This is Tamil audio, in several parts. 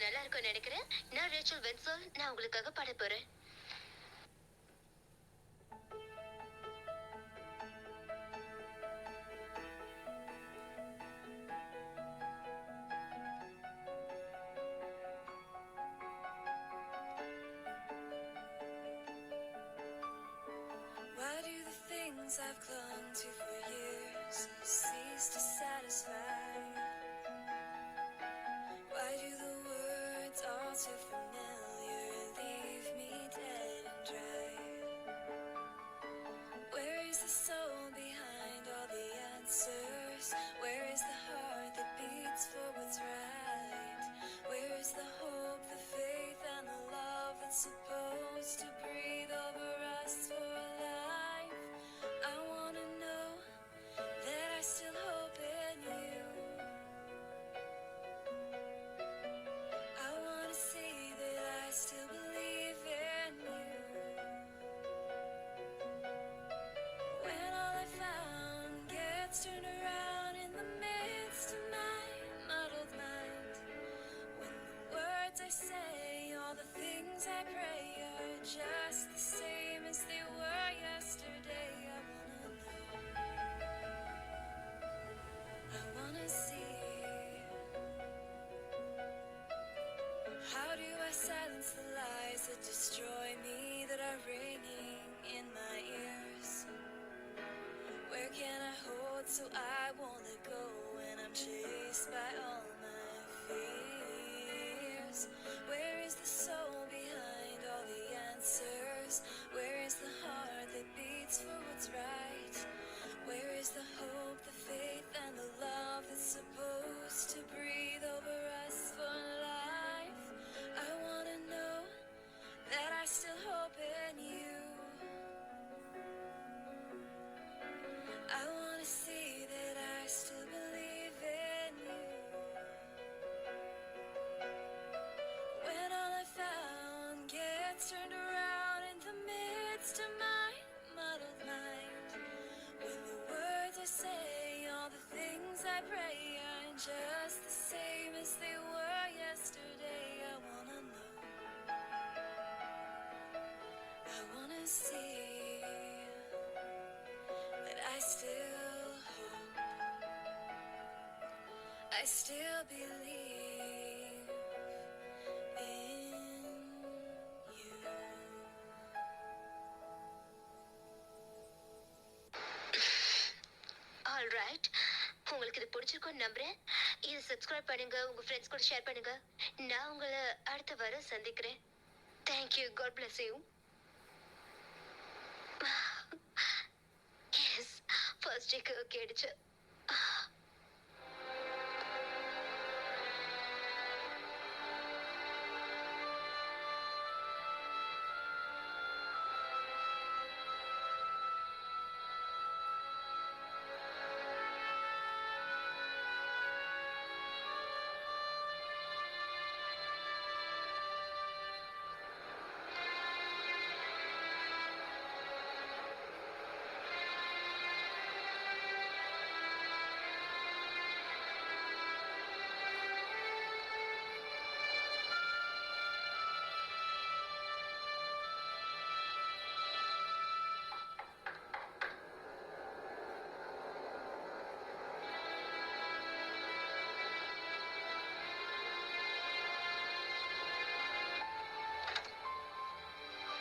நல்லா இருக்கும்னு நினைக்கிறேன். நான் ரேச்சல் வென்சல். நான் உங்களுக்காக பாட போறேன். Why do the things I've clung to for years cease to satisfy? Why do the words all too familiar leave me dead and dry? Where is the soul behind all the answers? Where is the heart that beats for what's right? Where is the hope, the faith, and the love that's supposed to breathe over us for a life? I wanna know that I still hope in you. I wanna see that I still believe in you. When all I found gets turned around in the midst of my muddled mind, when the words I say, all the things I pray are just the same as they were yesterday, I wanna know. I wanna see. How do I silence the lies that destroy me, that are ringing in my ears? Where can I hold so I won't let go when I'm chased by all my fears? Where is the soul behind all the answers? Where is the heart that beats for what's right? Where is the hope, the faith, and the love that's supposed to breathe over us for life? I wanna know that I still hope in you. I wanna see that I still believe in you. When all I found gets turned around in the midst of my muddled mind, when the words I say, all the things I pray aren't just the same as they were yesterday, I wanna know. I wanna see that I still hope, I still believe in you. All right, உங்களுக்கு இது பிடிச்சிருக்கும்னு நம்புறேன். இது சப்ஸ்கிரைப் பண்ணுங்க, உங்க ஃப்ரெண்ட்ஸ் கூட ஷேர் பண்ணுங்க. நான் உங்களை அடுத்த வாரம் சந்திக்கிறேன். Thank you. God bless you. Yes, first டேக்கு ஓகே அடிச்சு.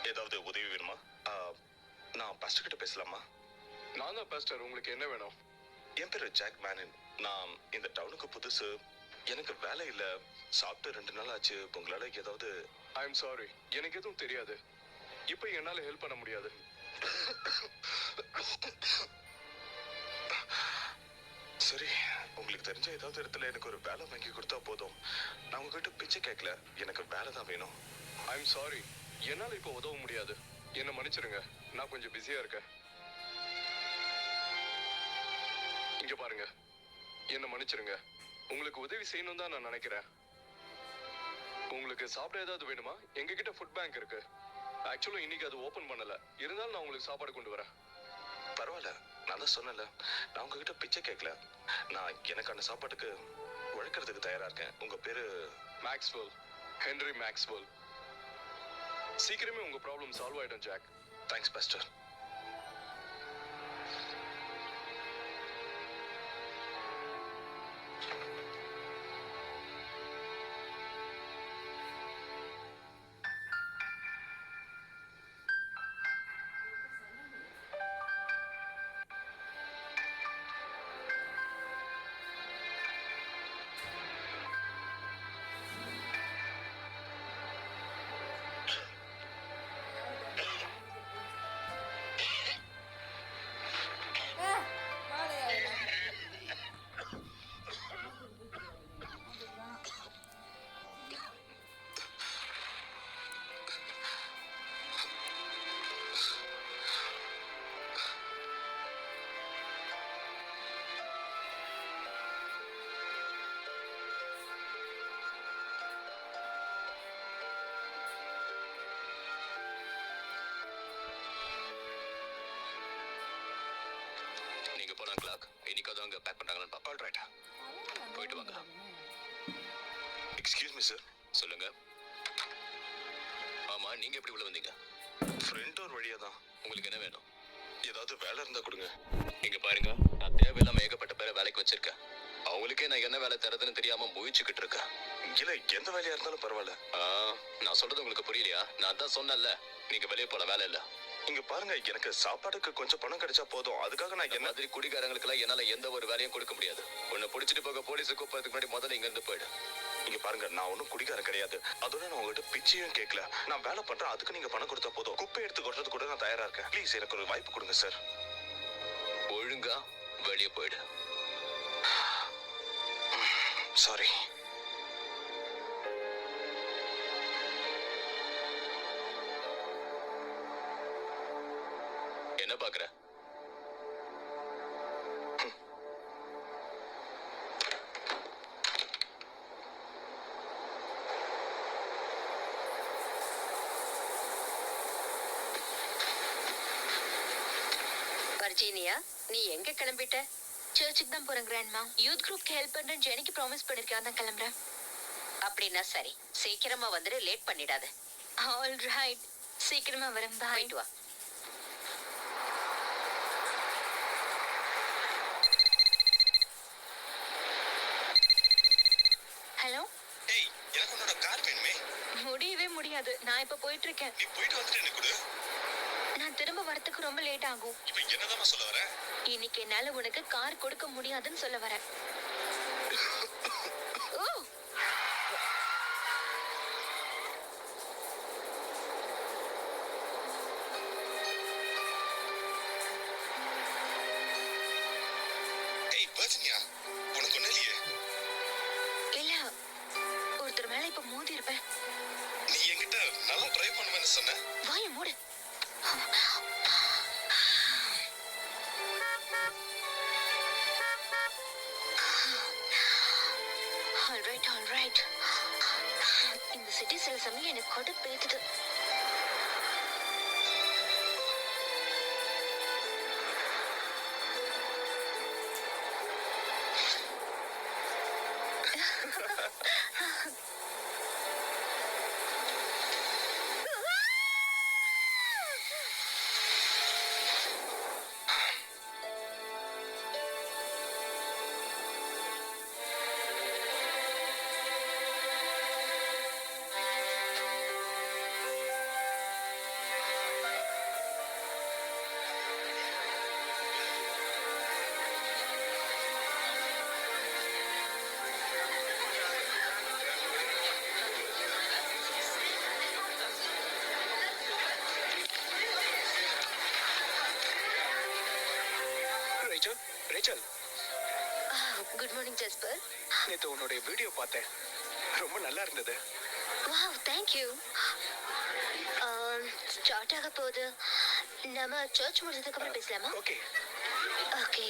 ஏதாவது உதவி வேணுமா? நான் பாஸ்டர் கிட்ட பேசலாமா? நான் தான் பாஸ்டர். உங்களுக்கு என்ன வேணும்? என் பேரு ஜாக் மேனன். நான் இந்த டவுனுக்கு புதுசு. எனக்கு வேலை இல்ல. சாப்பிட்டு 2 நாள் ஆச்சு. உங்களால ஏதாவது? ஐ எம் சாரி, எனக்கு எதுவும் தெரியாது. இப்போ என்னால ஹெல்ப் பண்ண முடியாது. சரி, உங்களுக்கு தெரிஞ்ச ஏதாவது இடத்துல எனக்கு ஒரு வேலை வாங்கி கொடுத்தா போதும். நான் உங்ககிட்ட பிச்சை கேட்கல, எனக்கு வேலை தான் வேணும். ஐ எம் சாரி, என்னால இப்போ உதவ முடியாது. என்ன மன்னிச்சிருங்க, நான் கொஞ்சம் பிஸியா இருக்கேன். இங்க பாருங்க, என்ன மன்னிச்சிருங்க. உங்களுக்கு உதவி செய்யணும் தான் நான் நினைக்கிறேன். உங்களுக்கு சாப்பிட ஏதாவது வேணுமா? எங்ககிட்ட ஃபுட் பேங்க் இருக்கு. ஆக்சுவலா இன்னைக்கு அது ஓபன் பண்ணல. இருந்தாலும் நான் உங்களுக்கு சாப்பாடு கொண்டு வரேன். பரவாயில்ல, நான் தான் சொன்னல, நான் உங்ககிட்ட பிச்சை கேட்கல. நான் எனக்கான சாப்பாட்டுக்கு உழைக்கிறதுக்கு தயாரா இருக்கேன். உங்க பேரு? மேக்ஸ்வெல். Henry Maxwell. சீக்கிரமே உங்க ப்ராப்ளம் சால்வ் ஆயிடும் ஜாக். Thanks pastor. நீங்க போலாம் கிளாக். இன்னைக்கு அங்க பேக் பண்றாங்கன்னு பாப்பா. ஆல்ரைட், போயிட்டு வாங்க. Excuse me sir. சொல்லுங்க. ஆமா, நீங்க எப்படி உள்ள வந்தீங்க? ஃப்ரெண்ட் ஒரு வழியா தான். உங்களுக்கு என்ன வேணும்? ஏதாவது வேலை இருந்தா கொடுங்க. இங்க பாருங்க, நான் தேவையில்லாம ஏகப்பட்ட பேரை வேலைக்கு வச்சிருக்கேன். அவங்களுக்கே நான் என்ன வேலை தரதுன்னு தெரியாம முயற்சிக்கிட்டு இருக்கேன். இல்ல, எந்த வேலையா இருந்தாலும் பரவாயில்ல. நான் சொல்றது உங்களுக்கு புரியலையா? நான் தான் சொன்னேன்ல, நீங்க வெளியே போல வேலை இல்ல. இங்க பாருங்க, எனக்கு சாப்பாடுக்கு கொஞ்சம் பணம் கிடைச்சா போதும். அதுக்காக நான் என்ன மாதிரி குடிகாரங்களுக்கு எல்லாம் என்னால எந்த ஒரு வேலையும் கொடுக்க முடியாது. உன்னை பிடிச்சிட்டு போக போலீஸுக்கு கூப்பிடுறதுக்கு முன்னாடி முதல்ல இங்க இருந்து போயிடு. இங்க பாருங்க, நான் ஒன்னும் குடிகாரன் கிடையாது. அதோட நான் உங்ககிட்ட பிச்சையும் கேட்கல. நான் வேலை பண்றேன், அதுக்கு நீங்க பணம் கொடுத்தா போதும். குப்பை எடுத்து கொட்டுறது கூட நான் தயாரா இருக்கேன். ப்ளீஸ் எனக்கு ஒரு வாய்ப்பு கொடுங்க சார். ஒழுங்கா வெளியே போயிடு. சாரி. என்ன பாக்குற? வர்ஜீனியா, நீ எங்க கிளம்பிட்ட? சர்ச்சுக்கு தான் போறேன் கிராண்ட்மா. யூத் குரூப்க்கு ஹெல்ப் பண்றேன்னு ஜெனிக்கு ப்ராமிஸ் பண்ணிருக்கேன், அதான் கிளம்புறேன். அப்படின்னா சரி, சீக்கிரமா வந்துட்டு லேட் பண்ணிடாத. ஆல் ரைட், சீக்கிரமா வரேன். பாய். போயிட்டு வா. ஹலோ. ஏய், எனக்கு உன்னோட கார் வேணுமே. முடியவே முடியாது, நான் இப்ப போயிட்டு இருக்கேன். நீ போயிட்டு வந்துட்டு எனக்கு கொடு. நான் திரும்ப வரத்துக்கு ரொம்ப லேட் ஆகும். இப்போ என்னதான் சொல்ல வர? இன்னைக்கு என்னால உனக்கு கார் கொடுக்க முடியாதுன்னு சொல்ல வரேன். ஓ, ஏய் வர்ஜினியா, உனக்கு ஒண்ணு இல்லையே. இல்ல, ஒருத்தர் மேல இப்ப மோதி இருப்பேன். நீ என்கிட்ட நல்லா டிரைவ் பண்ணுவேன்னு சொன்ன. வாய மூடு. All right. இந்த சிட்டி சில சமயம் எனக்கு கடுப்பேத்துது. Rachel, good morning Jasper. நேற்று உன்னுடைய வீடியோ பார்த்தேன், ரொம்ப நல்லா இருந்தது. Wow, thank you. ஸ்டார்ட் ஆக போகுது. நம்ம சர்ச் முடிஞ்சதுக்கு அப்புறம் பேசலாமா? ஓகே. ஓகே.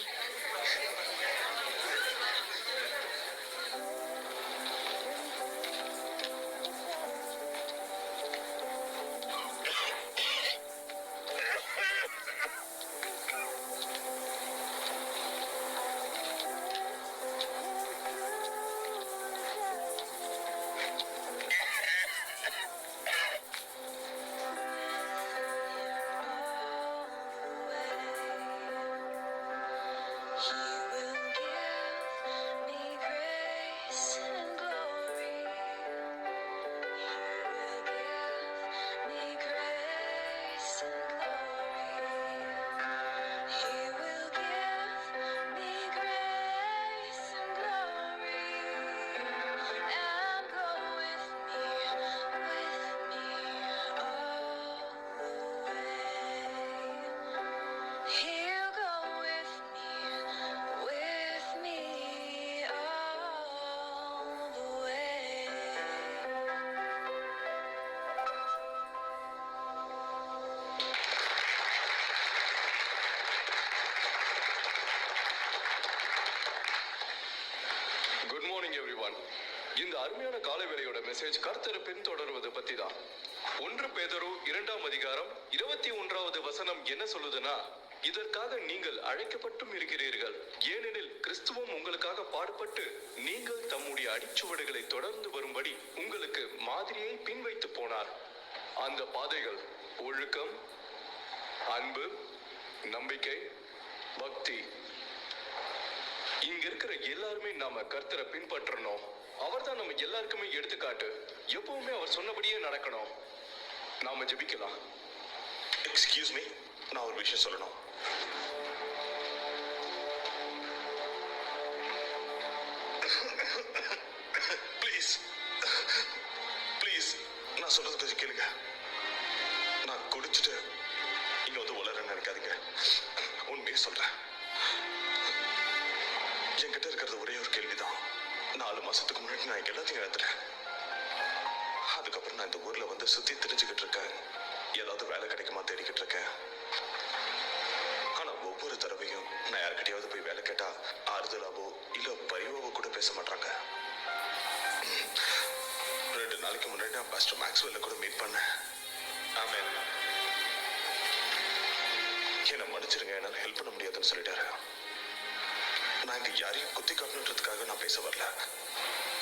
அருமையான காலை வேளையோட மெசேஜ் கர்த்தரை பின்தொடர்வது பத்தி தான். 1 பேதுரு 2ஆம் அதிகாரம் 21வது வசனம் என்ன சொல்லுதுன்னா, இதற்காக நீங்கள் அழைக்கப்பட்டும் இருக்கிறீர்கள், ஏனெனில் கிறிஸ்துவும் உங்களுக்காக பாடுபட்டு நீங்கள் தம்முடைய அடிச்சுவடுகளை தொடர்ந்து வரும்படி உங்களுக்கு மாதிரியை பின்வைத்து போனார். அந்த பாதைகள் ஒழுக்கம், அன்பு, நம்பிக்கை, பக்தி. இங்க இருக்கிற எல்லாருமே நாம கர்த்தரை பின்பற்றணும். அவர்தான் நம்ம எல்லாருக்குமே எடுத்துக்காட்டு. எப்பவுமே அவர் சொன்னபடியே நடக்கணும். நாம ஜெபிக்கலாம். எக்ஸ்கியூஸ் மீ, நான் ஒரு விஷயம் சொல்லணும். ப்ளீஸ் ப்ளீஸ், நான் சொல்றது கொஞ்சம் கேளுங்க. நான் குடிச்சிட்டு இங்க வந்து உளறன்னு நினைக்காதீங்க. உண்மையை சொல்றேன். என்கிட்ட இருக்கிறது ஒரே ஒரு கேள்விதான். 4 மாசத்துக்கு முன்னாடி நான் எல்லாத்தையும் இழந்துட்டேன். அதுக்கப்புறம் நான் இந்த ஊர்ல வந்து சுத்தி தெரிஞ்சுக்கிட்டு இருக்கேன். ஏதாவது வேலை கிடைக்குமா தேடிக்கிட்டு இருக்கேன். ஆனா ஒவ்வொரு தடவையும் நான் யார்கிட்டயாவது போய் வேலை கேட்டா ஆறுதலாவோ இல்ல பரிவாவோ கூட பேச மாட்டாங்க. 2 நாளைக்கு முன்னாடி நான் பாஸ்டர் மேக்ஸ்வெல்ல கூட மீட் பண்ணேன். ஆமென். என்ன மன்னிச்சிருங்க, என்னால ஹெல்ப் பண்ண முடியாதுன்னு சொல்லிட்டாரு. நான் இங்க யாரையும் குத்தி காட்டணுன்றதுக்காக நான் பேச வரல.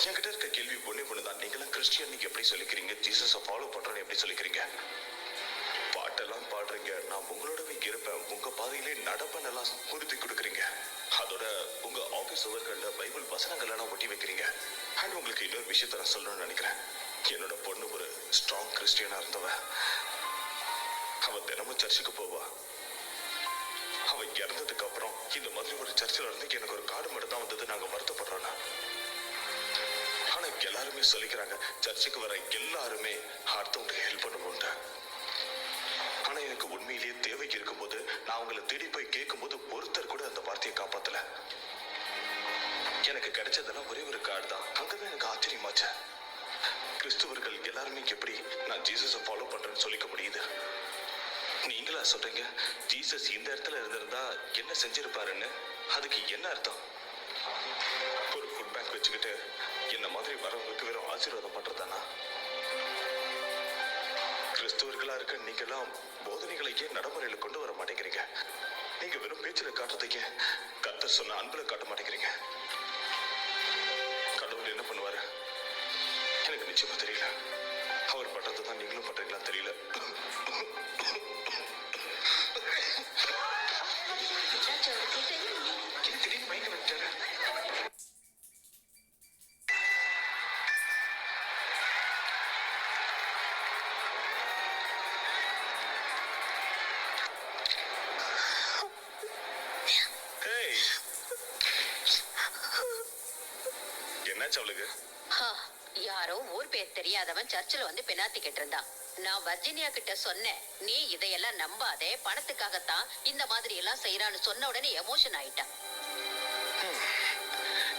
என்கிட்ட இருக்க கேள்வி ஒண்ணுதான். நீங்களும் கிறிஸ்டியன், நீங்க எப்படி சொல்லிக்கிறீங்க? ஜீசஸை ஃபாலோ பண்றேன்னு எப்படி சொல்லிக்கிறீங்க? பாட்டெல்லாம் பாடுறீங்க, நான் உங்களோடவே இருப்பேன், உங்க பாதையிலே நடப்பேன் எல்லாம் உறுதி கொடுக்குறீங்க. அதோட உங்க ஆபீஸ் சுவர்கள்ல பைபிள் வசனங்கள் எல்லாம் ஒட்டி வைக்கிறீங்க. அண்ட் உங்களுக்கு இன்னொரு விஷயத்த நான் சொல்லணும்னு நினைக்கிறேன். என்னோட பொண்ணு ஒரு ஸ்ட்ராங் கிறிஸ்டியனா இருந்தவ. அவ தினமும் சர்ச்சுக்கு போவா. அவ இறந்ததுக்கு அப்புறம் இந்த மாதிரி ஒரு சர்ச்சில் இருந்து எனக்கு ஒரு கார்டு மட்டும் தான் வந்தது. நாங்க வருத்தப்படுறோம்னா, ஆனா எல்லாருமே சொல்லிக்கிறாங்க சர்ச்சுக்கு வர எல்லாருமே அடுத்தவங்க ஹெல்ப் பண்ணுவோம்ட்டு. ஆனா எனக்கு உண்மையிலேயே தேவை இருக்கும்போது நான் அவங்களை தேடி போய் கேட்கும்போது ஒருத்தர் கூட அந்த வார்த்தையை காப்பாத்தல. எனக்கு கிடைச்சதெல்லாம் ஒரே ஒரு கார்டு தான். அங்கதான் எனக்கு ஆச்சரியமாச்சு. கிறிஸ்துவர்கள் எல்லாருமே எப்படி நான் ஜீசஸை ஃபாலோ பண்றேன்னு சொல்லிக்க முடியுது? நீங்களா சொல்றீங்க ஜீசஸ் இந்த இடத்துல இருந்திருந்தா என்ன செஞ்சிருப்பாருன்னு? அதுக்கு என்ன அர்த்தம்? ஒரு ஃபுட் பேங்க் வச்சுக்கிட்டு என்ன மாதிரி வரவங்களுக்கு வெறும் ஆசீர்வாதம் பண்றதானா? கிறிஸ்துவர்களா இருக்க நீங்கெல்லாம் போதனைகளை ஏன் நடைமுறையில கொண்டு வர மாட்டேங்கிறீங்க? நீங்க வெறும் பேச்சுல காட்டுறதுக்கு கர்த்தர் சொன்ன அன்புல காட்ட மாட்டேங்கிறீங்க. கடவுள் என்ன பண்ணுவாரு எனக்கு நிச்சயமா தெரியல. அவர் பண்றதுதான் நீங்களும் பண்றீங்களான்னு தெரியல. திடீர்னு மயக்க வச்சாரு. என்னாச்சு அவளுக்கு? யாரோ ஊர் பேர் தெரியாதவன் சர்ச்சில் வந்து பெனாத்திக்கிட்டு இருந்தான். நான் வர்ஜினியா கிட்ட சொன்னேன், நீ இதையெல்லாம் நம்பாதே, பணத்துக்காகத்தான் இந்த மாதிரி எல்லாம் செய்யறான்னு சொன்ன உடனே எமோஷன் ஆயிட்டான்.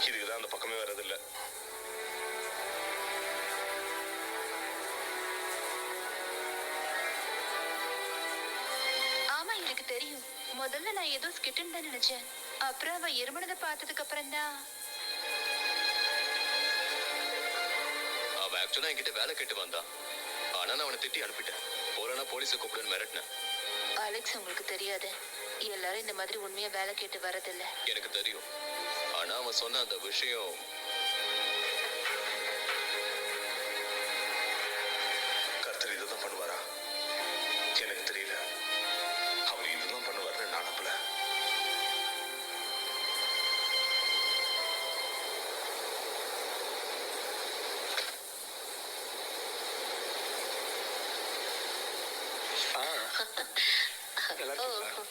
இதுக்குதான் அந்த பக்கமே வர்றதில்ல. ஆமா, எனக்கு தெரியும். முதல்ல நான் ஏதோ ஸ்கிட்டன் தான் நினைச்சேன். அப்புறம் அவ இருமனதை பார்த்ததுக்கு அப்புறம் தான். அவன் ஆக்சுவலா என்கிட்ட வேலை கேட்டு வந்தான். ஆனா நான் அவனை திட்டி அனுப்பிட்டேன். போறேன்னா போலீஸை கூப்பிடுன்னு மிரட்டினேன். அலெக்ஸ், உங்களுக்கு தெரியாது, எல்லாரும் இந்த மாதிரி உண்மையா வேலை கேட்டு வரதில்ல. எனக்கு தெரியும். ஆனா அவன் சொன்ன அந்த விஷயம் கர்த்தர் இதுதான் பண்ணுவாரா? எனக்கு தெரியல. அவர் இதுதான் பண்ணுவாருன்னு நான் நம்பல. நல்லா இருக்கீங்களா?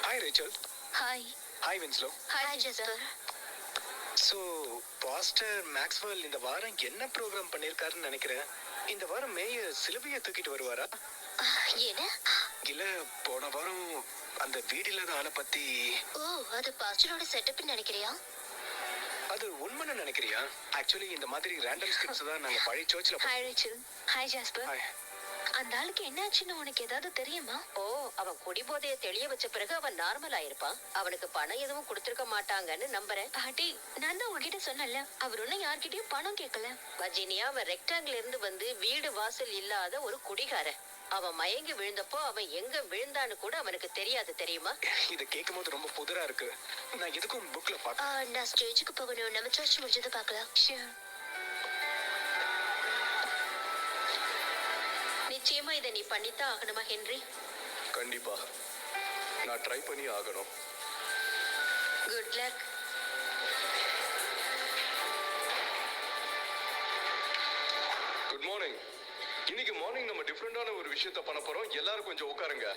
Hi Rachel. Hi. Hi Winslow. Hi Jasper. So pastor Maxwell இந்த வாரம் என்ன ப்ரோக்ராம் பண்ணியிருக்காருன்னு நினைக்கிறேன். இந்த வாரம் மேயர் சிலுவையை தூக்கிட்டு வருவாரா? என்ன? இல்ல, போன வாரம் அந்த வீடு இல்லாத ஆளை பத்தி. ஓ, அது பாஸ்டரோட செட்டப்னு நினைக்கிறியா? அது உண்மைன்னு நினைக்கிறியா? ஆக்சுவலி இந்த மாதிரி ரேண்டம் ஸ்கிரிப்ட்ஸ் தான் நாங்க பழைய சர்ச்சில். Hi Rachel. Hi jasper. Hi. அந்த ஆளுக்கு என்ன ஆச்சுன்னு உனக்கு ஏதாவது தெரியுமா? ஓ, அவன் குடிபோதைய தெளிய வச்ச பிறகு அவன் நார்மல் ஆயிருப்பான். அவனுக்கு பணம் எதுவும் கொடுத்திருக்க மாட்டாங்கன்னு நம்புறேன். பாட்டி, நான் தான் உங்ககிட்ட சொன்னல, அவர் ஒன்னும் யார்கிட்டயும் பணம் கேட்கல. வர்ஜீனியா, அவன் ரெக்டாங்கிள் இருந்து வந்து வீடு வாசல் இல்லாத ஒரு குடிகாரன். அவன் மயங்கி விழுந்தப்போ அவன் எங்க விழுந்தான்னு கூட அவனுக்கு தெரியாது, தெரியுமா? இதை கேட்கும் போது ரொம்ப புதுரா இருக்கு. நான் எதுக்கும் புக்ல பார்த்தேன். நான் ஸ்டேஜுக்கு போகணும். நம்ம சர்ச் முடிஞ்சது பார்க்கலாம். ஷியோர். நிச்சயமா இதை நீ பண்ணித்தான் ஆகணுமா ஹென்றி? கண்டிப்பா நான் ட்ரை பண்ணி ஆகணும். Good luck. Good morning. இன்னைக்கு மார்னிங் நம்ம டிஃப்ரெண்டான ஒரு விஷயத்த பண்ண போறோம். எல்லாரும் கொஞ்சம் உட்காருங்க.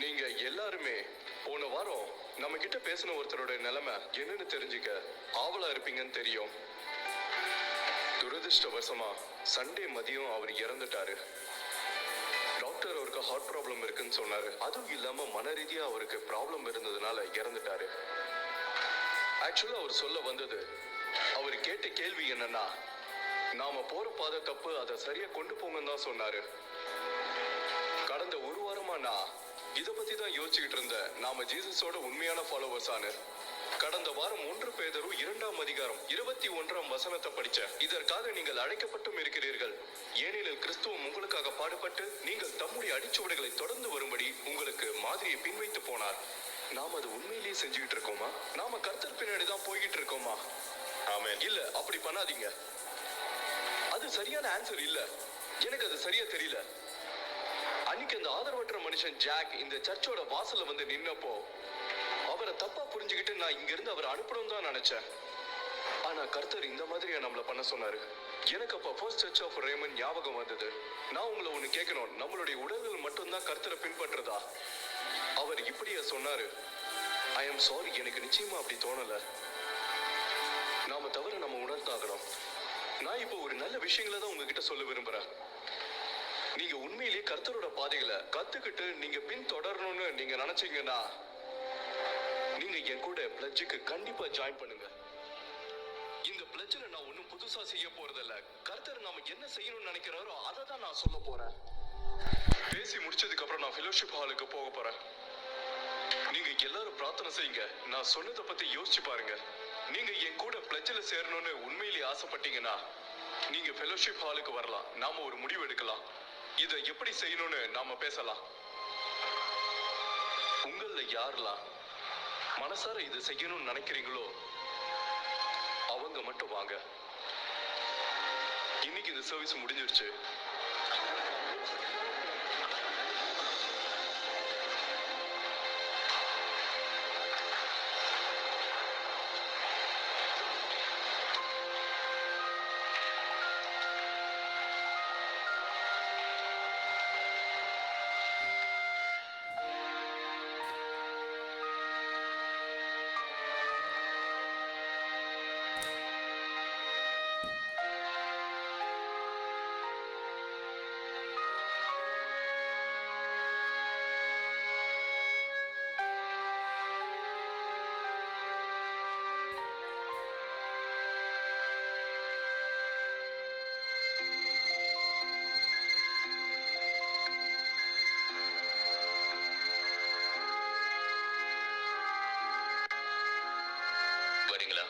நீங்க எல்லாருமே போன வாரம் நம்ம கிட்ட பேசின ஒருத்தரோட நிலைமை என்னன்னு தெரிஞ்சுக்க ஆவலா இருப்பீங்கன்னு தெரியும். துரதிருஷ்டவசமா சண்டே மதியம் அவர் இறந்துட்டாரு. டாக்டர் அவருக்கு ஹார்ட் ப்ராப்ளம் இருக்குன்னு சொன்னாரு. அதுவும் இல்லாம மன ரீதியா அவருக்கு ப்ராப்ளம் இருந்ததுனால இறந்துட்டாரு. ஆக்சுவலா அவர் சொல்ல வந்தது, அவர் கேட்ட கேள்வி என்னன்னா, நாம போற பாதை தப்பு, அதை சரியா கொண்டு போங்கன்னு தான் சொன்னாரு. கடந்த ஒரு வாரமா நான் இத பத்தி தான் யோசிச்சுக்கிட்டு இருந்தேன். நாம ஜீசஸோட உண்மையான ஃபாலோவர்ஸ் ஆனு. கடந்த வாரம் 1 பேதுரு 2ஆம் அதிகாரம் 21ஆம் வசனத்தை படிச்சேன். இதற்காக நீங்கள் அழைக்கப்பட்டும் இருக்கிறீர்கள், ஏனெனில் கிறிஸ்துவம் உங்களுக்காக பாடுபட்டு நீங்கள் தம்முடைய அடிச்சுவடுகளை தொடர்ந்து வரும்படி உங்களுக்கு மாதிரியை பின்வைத்து போனார். நாம அது உண்மையிலேயே செஞ்சுக்கிட்டு இருக்கோமா? நாம கர்த்தர் பின்னாடி தான் போய்கிட்டு இருக்கோமா? ஆமென். இல்ல, அப்படி பண்ணாதீங்க. அது சரியான ஆன்சர் இல்ல. எனக்கு அது சரியா தெரியல. அன்னைக்கு அந்த ஆதரவற்ற மனுஷன் ஜாக் இந்த சர்ச்சோட வாசல்ல வந்து நின்னப்போ அவரை தப்பா புரிஞ்சுக்கிட்டு நான் இங்க இருந்து அவரை அனுப்பணும் தான் நினைச்சேன். ஆனா கர்த்தர் இந்த மாதிரியா நம்மள பண்ண சொன்னாரு. எனக்கு அப்ப ஃபர்ஸ்ட் சர்ச் ஆஃப் ரேமன் ஞாபகம் வந்தது. நான் உங்களை ஒண்ணு கேட்கணும், நம்மளுடைய உடல்கள் மட்டும்தான் கர்த்தரை பின்பற்றுதா? அவர் இப்படியா சொன்னாரு? ஐ எம் சாரி, எனக்கு நிச்சயமா அப்படி தோணல. நாம தவிர நம்ம உணர்ந்தாகணும். நான் இப்போ ஒரு நல்ல விஷயங்களை தான் உங்ககிட்ட சொல்ல விரும்புறேன். நீங்க உண்மையிலேயே கர்த்தரோட பாதைகளை கத்துக்கிட்டு நீங்க பின் தொடரணும்னு நீங்க நினைச்சீங்கன்னா நீங்க என் கூட பிளட்ஜுக்கு கண்டிப்பா ஜாயின் பண்ணுங்க. இந்த பிளட்ஜ்ல நான் ஒன்னும் புதுசா செய்ய போறதில்ல. கர்த்தர் நாம என்ன செய்யணும்னு நினைக்கிறாரோ அதை தான் நான் சொல்ல போறேன். பேசி முடிச்சதுக்கு அப்புறம் நான் ஃபெலோஷிப் ஹாலுக்கு போக போறேன். நீங்க எல்லாரும் பிரார்த்தனை செய்யுங்க. நான் சொன்னதை பத்தி யோசிச்சு பாருங்க. நீங்க என் கூட பிளட்ஜ்ல சேரணும்னு உண்மையிலேயே ஆசைப்பட்டீங்கன்னா நீங்க ஃபெலோஷிப் ஹாலுக்கு வரலாம். நாம ஒரு முடிவு எடுக்கலாம். இதை எப்படி செய்யணும்னு நாம பேசலாம். உங்கள யாரெல்லாம் மனசார இதை செய்யணும்னு நினைக்கிறீங்களோ அவங்க மட்டும் வாங்க. இன்னைக்கு இந்த சர்வீஸ் முடிஞ்சிருச்சு. வரீங்களா?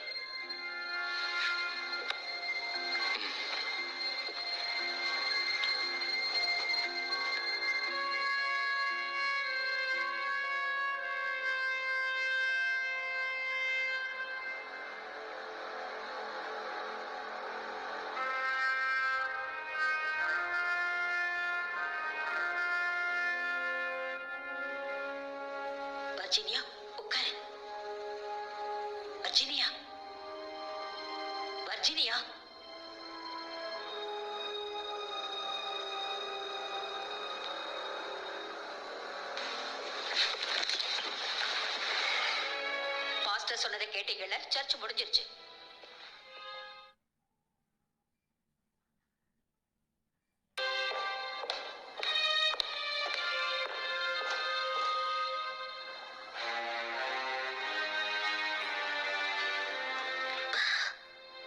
வர்ஜீனியா, உட்காரு. Virginia, Virginia. பாஸ்டர் சொன்னதை கேட்டீங்கல்ல? சர்ச் முடிஞ்சிருச்சு.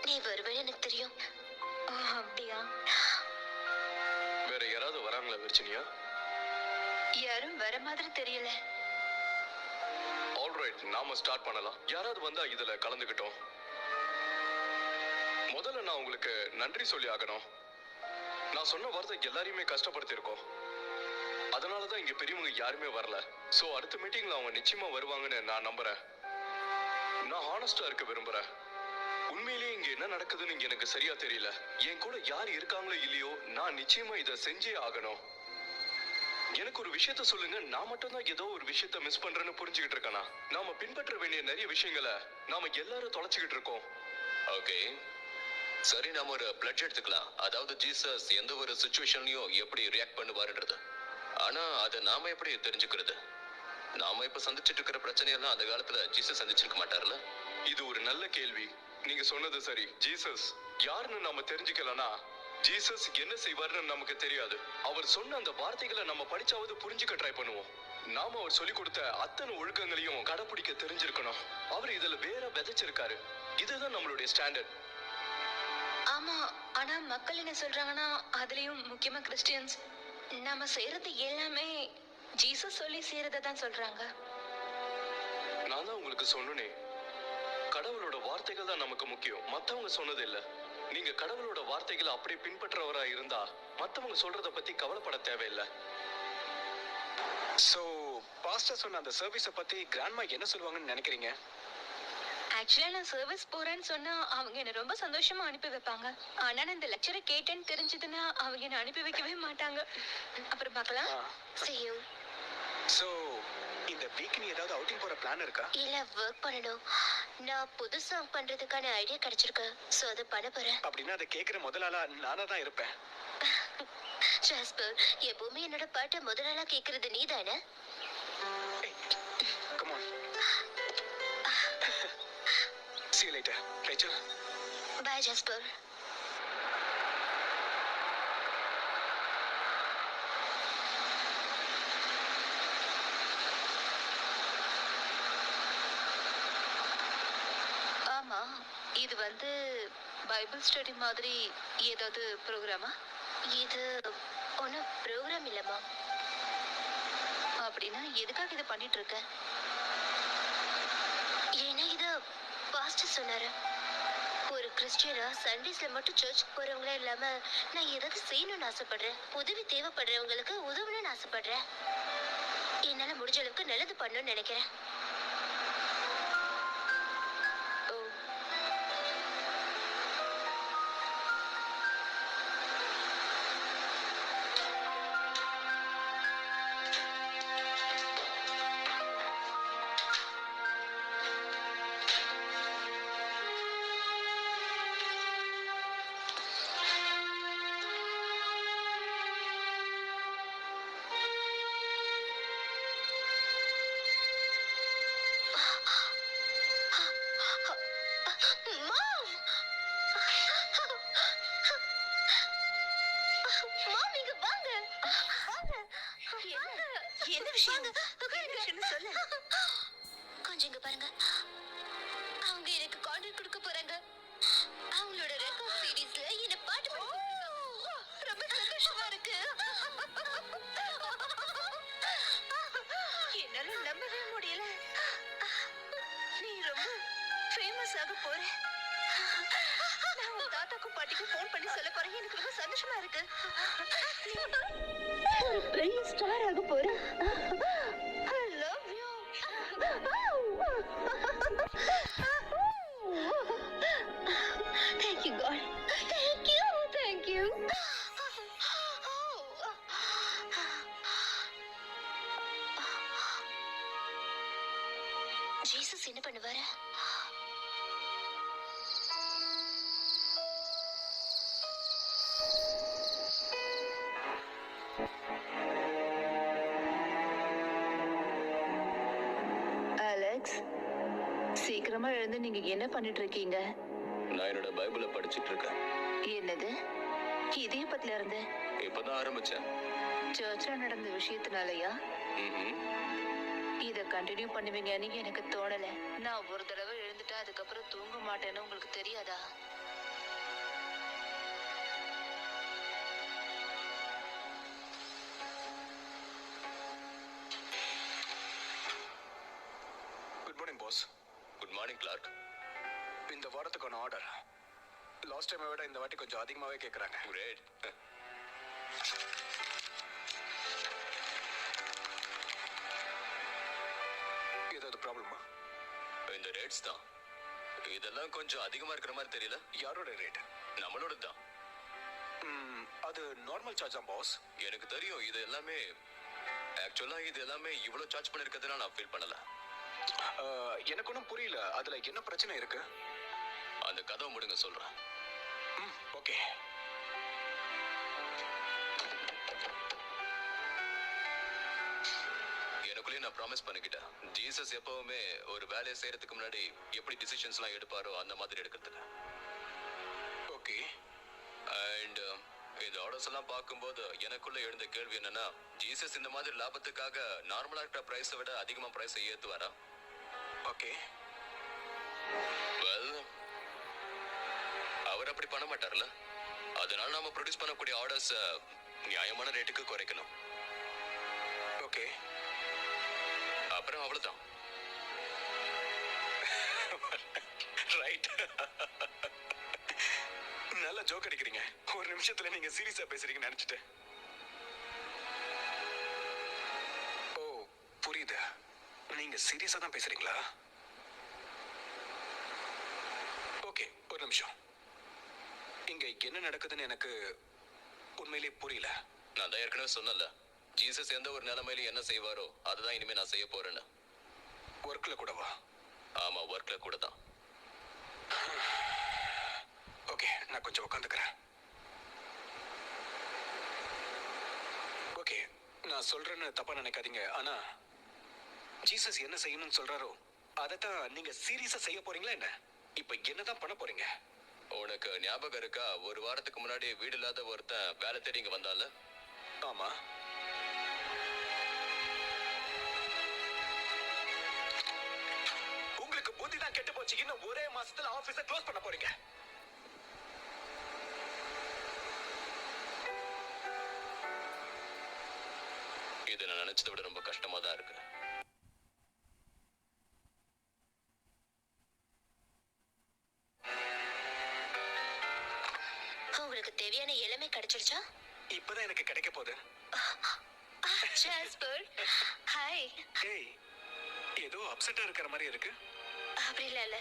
நீ வருவேன்னு எனக்கு தெரியும். அப்படியா? வேற யாராவது வராங்களா வர்ஜீனியா? யாரும் வர மாதிரி தெரியல. ஆல்ரைட், நாம ஸ்டார்ட் பண்ணலாம். யாராவது வந்தா இதுல கலந்துக்கிட்டோம். முதல்ல நான் உங்களுக்கு நன்றி சொல்லி ஆகணும். நான் சொன்ன வார்த்தை எல்லாரையுமே கஷ்டப்படுத்திருக்கோம். அதனாலதான் இங்க பெரியவங்க யாருமே வரல. சோ அடுத்த மீட்டிங்ல அவங்க நிச்சயமா வருவாங்கன்னு நான் நம்புறேன். நான் ஹானஸ்டா இருக்க விரும்புறேன். உண்மையிலேயே இங்க என்ன நடக்குதுன்னு இங்க எனக்கு சரியா தெரியல. என் கூட யார் இருக்காங்களோ இல்லையோ, நான் நிச்சயமா இதை செஞ்சே ஆகணும். எனக்கு ஒரு விஷயத்த சொல்லுங்க. நான் மட்டும் தான் ஏதோ ஒரு விஷயத்த மிஸ் பண்றேன்னு புரிஞ்சுக்கிட்டு இருக்கேனா? நாம பின்பற்ற வேண்டிய நிறைய விஷயங்களை நாம எல்லாரும் தொலைச்சுக்கிட்டு இருக்கோம். ஓகே, சரி, நாம ஒரு பிளட்ஜ் எடுத்துக்கலாம். அதாவது ஜீசஸ் எந்த ஒரு சிச்சுவேஷன்லயும் எப்படி ரியாக்ட் பண்ணுவாருன்றது. ஆனா அதை நாம எப்படி தெரிஞ்சுக்கிறது? நாம இப்ப சந்திச்சிட்டு இருக்கிற பிரச்சனையெல்லாம் அந்த காலத்துல ஜீசஸ் சந்திச்சிருக்க மாட்டார்ல? இது ஒரு நல்ல கேள்வி. நீங்க சொன்னது சரி. ஜீசஸ் யாருன்னு நாம தெரிஞ்சுக்கலனா ஜீசஸ் என்ன செய்வார்னு நமக்கு தெரியாது. அவர் சொன்ன அந்த வார்த்தைகளை நம்ம படிச்சாவது புரிஞ்சுக்க ட்ரை பண்ணுவோம். நாம அவர் சொல்லி கொடுத்த அத்தனை ஒழுக்கங்களையும் கடைபிடிக்க தெரிஞ்சிருக்கணும். அவர் இதுல வேற விதைச்சிருக்காரு. இதுதான் நம்மளுடைய ஸ்டாண்டர்ட். ஆமா, ஆனா மக்கள் என்ன சொல்றாங்கன்னா, அதுலயும் முக்கியமா கிறிஸ்டியன்ஸ், நாம செய்யறது எல்லாமே ஜீசஸ் சொல்லி செய்யறத தான் சொல்றாங்க. நான் தான் உங்களுக்கு சொன்னனே, கடவுளோட வார்த்தைகள் தான் நமக்கு முக்கியம், மத்தவங்க சொன்னது இல்ல. நீங்க கடவுளோட வார்த்தைகளை அப்படியே பின்பற்றவரா இருந்தா மத்தவங்க சொல்றத பத்தி கவலைப்பட தேவையில்லை. ஸோ பாஸ்டர் சொன்ன அந்த சர்வீஸை பத்தி கிராண்ட்மா என்ன சொல்லுவாங்கன்னு நினைக்கிறீங்க? ஆக்சுவலா நான் சர்வீஸ் போறேன்னு சொன்னா அவங்க என்ன ரொம்ப சந்தோஷமா அனுப்பி வைப்பாங்க. ஆனா நான் இந்த லெக்சரை கேட்டேன்னு தெரிஞ்சதுன்னா அவங்க என்ன அனுப்பி வைக்கவே மாட்டாங்க. அப்புறம் பார்க்கலாம். See you. ஸோ இந்த வீக் நீ ஏதாவது அவுட்டிங் போற பிளான் இருக்கா? இல்ல, ஒர்க் பண்ணணும். நான் புது சாங் பண்றதுக்கான ஐடியா கிடைச்சிருக்கு. சோ அதை பண்ண போறேன். அப்படின்னா அதை கேட்கிற முதல் ஆளா நானா தான் இருப்பேன். ஜாஸ்பர், எப்பவுமே என்னோட பாட்டை முதலாளா கேக்குறது நீ தானே? Come on. See you later, Rachel. Bye, Jasper. ஆமா, இது பைபிள் ஸ்டடி மாதிரி ஏதாவது ப்ரோக்ராமா? இது ஒன்றும் ப்ரோக்ராம் இல்லைம்மா. அப்படின்னா எதுக்காக இதை பண்ணிட்டு இருக்க? ஏன்னா இது பாஸ்டர் சொன்னாரு. ஒரு கிறிஸ்டியனா சண்டேஸ்ல மட்டும் சர்ச்சுக்கு போறவங்களே இல்லாம நான் ஏதாவது செய்யணும்னு ஆசைப்படுறேன். உதவி தேவைப்படுறவங்களுக்கு உதவணும்னு ஆசைப்படுறேன். என்னால முடிஞ்ச அளவுக்கு நல்லது பண்ணணும்னு நினைக்கிறேன். என்ன விஷயம்? சொல்லு. கொஞ்சம் இங்க பாருங்க. அவங்க எனக்கு கான்ட்ராக்ட் கொடுக்க போறாங்க. அவங்களோட ரெக்கார்ட் சீரிஸ்ல என்ன பாட்டு ரொம்ப சந்தோஷமா இருக்கு. என்னால நம்பவே முடியல. நீ ரொம்ப ஃபேமஸ் ஆக போற. நான் உன் தாத்தாக்கும் பாட்டிக்கும் ஃபோன் பண்ணி சொல்ல போறேன். எனக்கு ரொம்ப சந்தோஷமா இருக்கு. ஒரு பெரிய ஸ்டார் ஆக போற. I love you. Thank you, God. Thank you. Thank you. Jesus என்ன பண்ணுவாரு? அலெக்ஸ், சீக்கிரமா எழுந்து நீங்க என்ன பண்ணிட்டு இருக்கீங்க? நான் என்னோட பைபிளை படிச்சிட்டு இருக்கேன். என்னது? இதே பத்தில இருந்து இப்பதான் ஆரம்பிச்சேன். சர்ச்ல நடந்த விஷயத்தினாலயா? இத கண்டினியூ பண்ணுவீங்கன்னு எனக்கு தோணல. நான் ஒரு தடவை எழுந்துட்டா அதுக்கப்புறம் தூங்க மாட்டேன்னு உங்களுக்கு தெரியாதா? கிளார்க். இந்த வாரத்துக்கான ஆர்டர் லாஸ்ட் டைமை விட இந்த வாட்டி கொஞ்சம் அதிகமாகவே கேட்குறாங்க. கிரேட். ஏதாவது ப்ராப்ளமா? இந்த ரேட்ஸ் தான். இதெல்லாம் கொஞ்சம் அதிகமா இருக்கிற மாதிரி தெரியல. யாரோட ரேட்? நம்மளோட தான். அது நார்மல் சார்ஜ் தான் பாஸ். எனக்கு தெரியும். இது எல்லாமே ஆக்சுவலா இது எல்லாமே இவ்வளவு சார்ஜ் பண்ணிருக்கிறதுனா நான் ஃபீல் பண்ணல. எனக்கு ஒன்றும் புரியல, அதுல என்ன பிரச்சனை இருக்கு? அந்த கதவை முடுங்க சொல்றேன். ஓகே. எனக்குள்ளே நான் ப்ராமிஸ் பண்ணிக்கிட்டேன், ஜீசஸ் எப்பவுமே ஒரு வேலையை செய்யறதுக்கு முன்னாடி எப்படி டிசிஷன்ஸ் எல்லாம் எடுப்பாரோ அந்த மாதிரி எடுக்கிறதுக்கு. ஓகே. அண்ட் இந்த ஆர்டர்ஸ் எல்லாம் பார்க்கும்போது எனக்குள்ள எழுந்த கேள்வி என்னன்னா, ஜீசஸ் இந்த மாதிரி லாபத்துக்காக நார்மலா இருக்கிற பிரைஸை விட அதிகமா பிரைஸை ஏத்துவாரா? ஓகே. வெல், அவர் அப்படி பண்ண மாட்டார்ல. அதனால நாம ப்ரொடியூஸ் பண்ணக்கூடிய ஆர்டர்ஸ் நியாயமான ரேட்டுக்கு குறைக்கணும். ஓகே. அப்புறம் அவ்வளவுதான். ரைட். நல்ல ஜோக் அடிக்கிறீங்க. ஒரு நிமிஷத்துல நீங்க சீரியஸா பேசுறீங்கன்னு நினைச்சிட்டேன். ஓ, புரியுது. நீங்க சீரியஸா தான் பேசுறீங்களா? ஓகே, ஒரு நிமிஷம். இங்க என்ன நடக்குதுன்னு எனக்கு உண்மையிலேயே புரியல. நான் தான் ஏற்கனவே சொன்னல, ஜீசஸ் எந்த ஒரு நிலைமையில என்ன செய்வாரோ அதுதான் இனிமே நான் செய்ய போறேன்னு. ஒர்க்ல கூடவா? ஆமா, ஒர்க்ல கூட தான். ஓகே, நான் கொஞ்சம் உட்காந்துக்கிறேன். ஓகே, நான் சொல்றேன்னு தப்பா நினைக்காதீங்க. ஆனா ஜீசஸ் என்ன செய்யணும்னு சொல்றாரோ அதைத்தான் நீங்க சீரியஸா செய்ய போறீங்களா என்ன? இப்ப என்னதான் பண்ண போறீங்க? உனக்கு ஞாபகம் இருக்கா, ஒரு வாரத்துக்கு முன்னாடி வீடு இல்லாத ஒருத்தன் வேலை தேடி இங்க வந்தால? ஆமா. உங்களுக்கு புத்தி தான் கெட்டு போச்சு. இன்னும் ஒரே மாசத்துல ஆபீஸை க்ளோஸ் பண்ண போறீங்க. இது நான் நினைச்சதை விட ரொம்ப கஷ்டமா தான் இருக்கு. உங்களுக்கு தேவையான இளமை கிடைச்சிருச்சா? இப்பதான் எனக்கு கிடைக்க போகுது. Jasper, hi. ஏய், ஏதோ அப்செட்டா இருக்கிற மாதிரி இருக்கு. அப்படி இல்ல.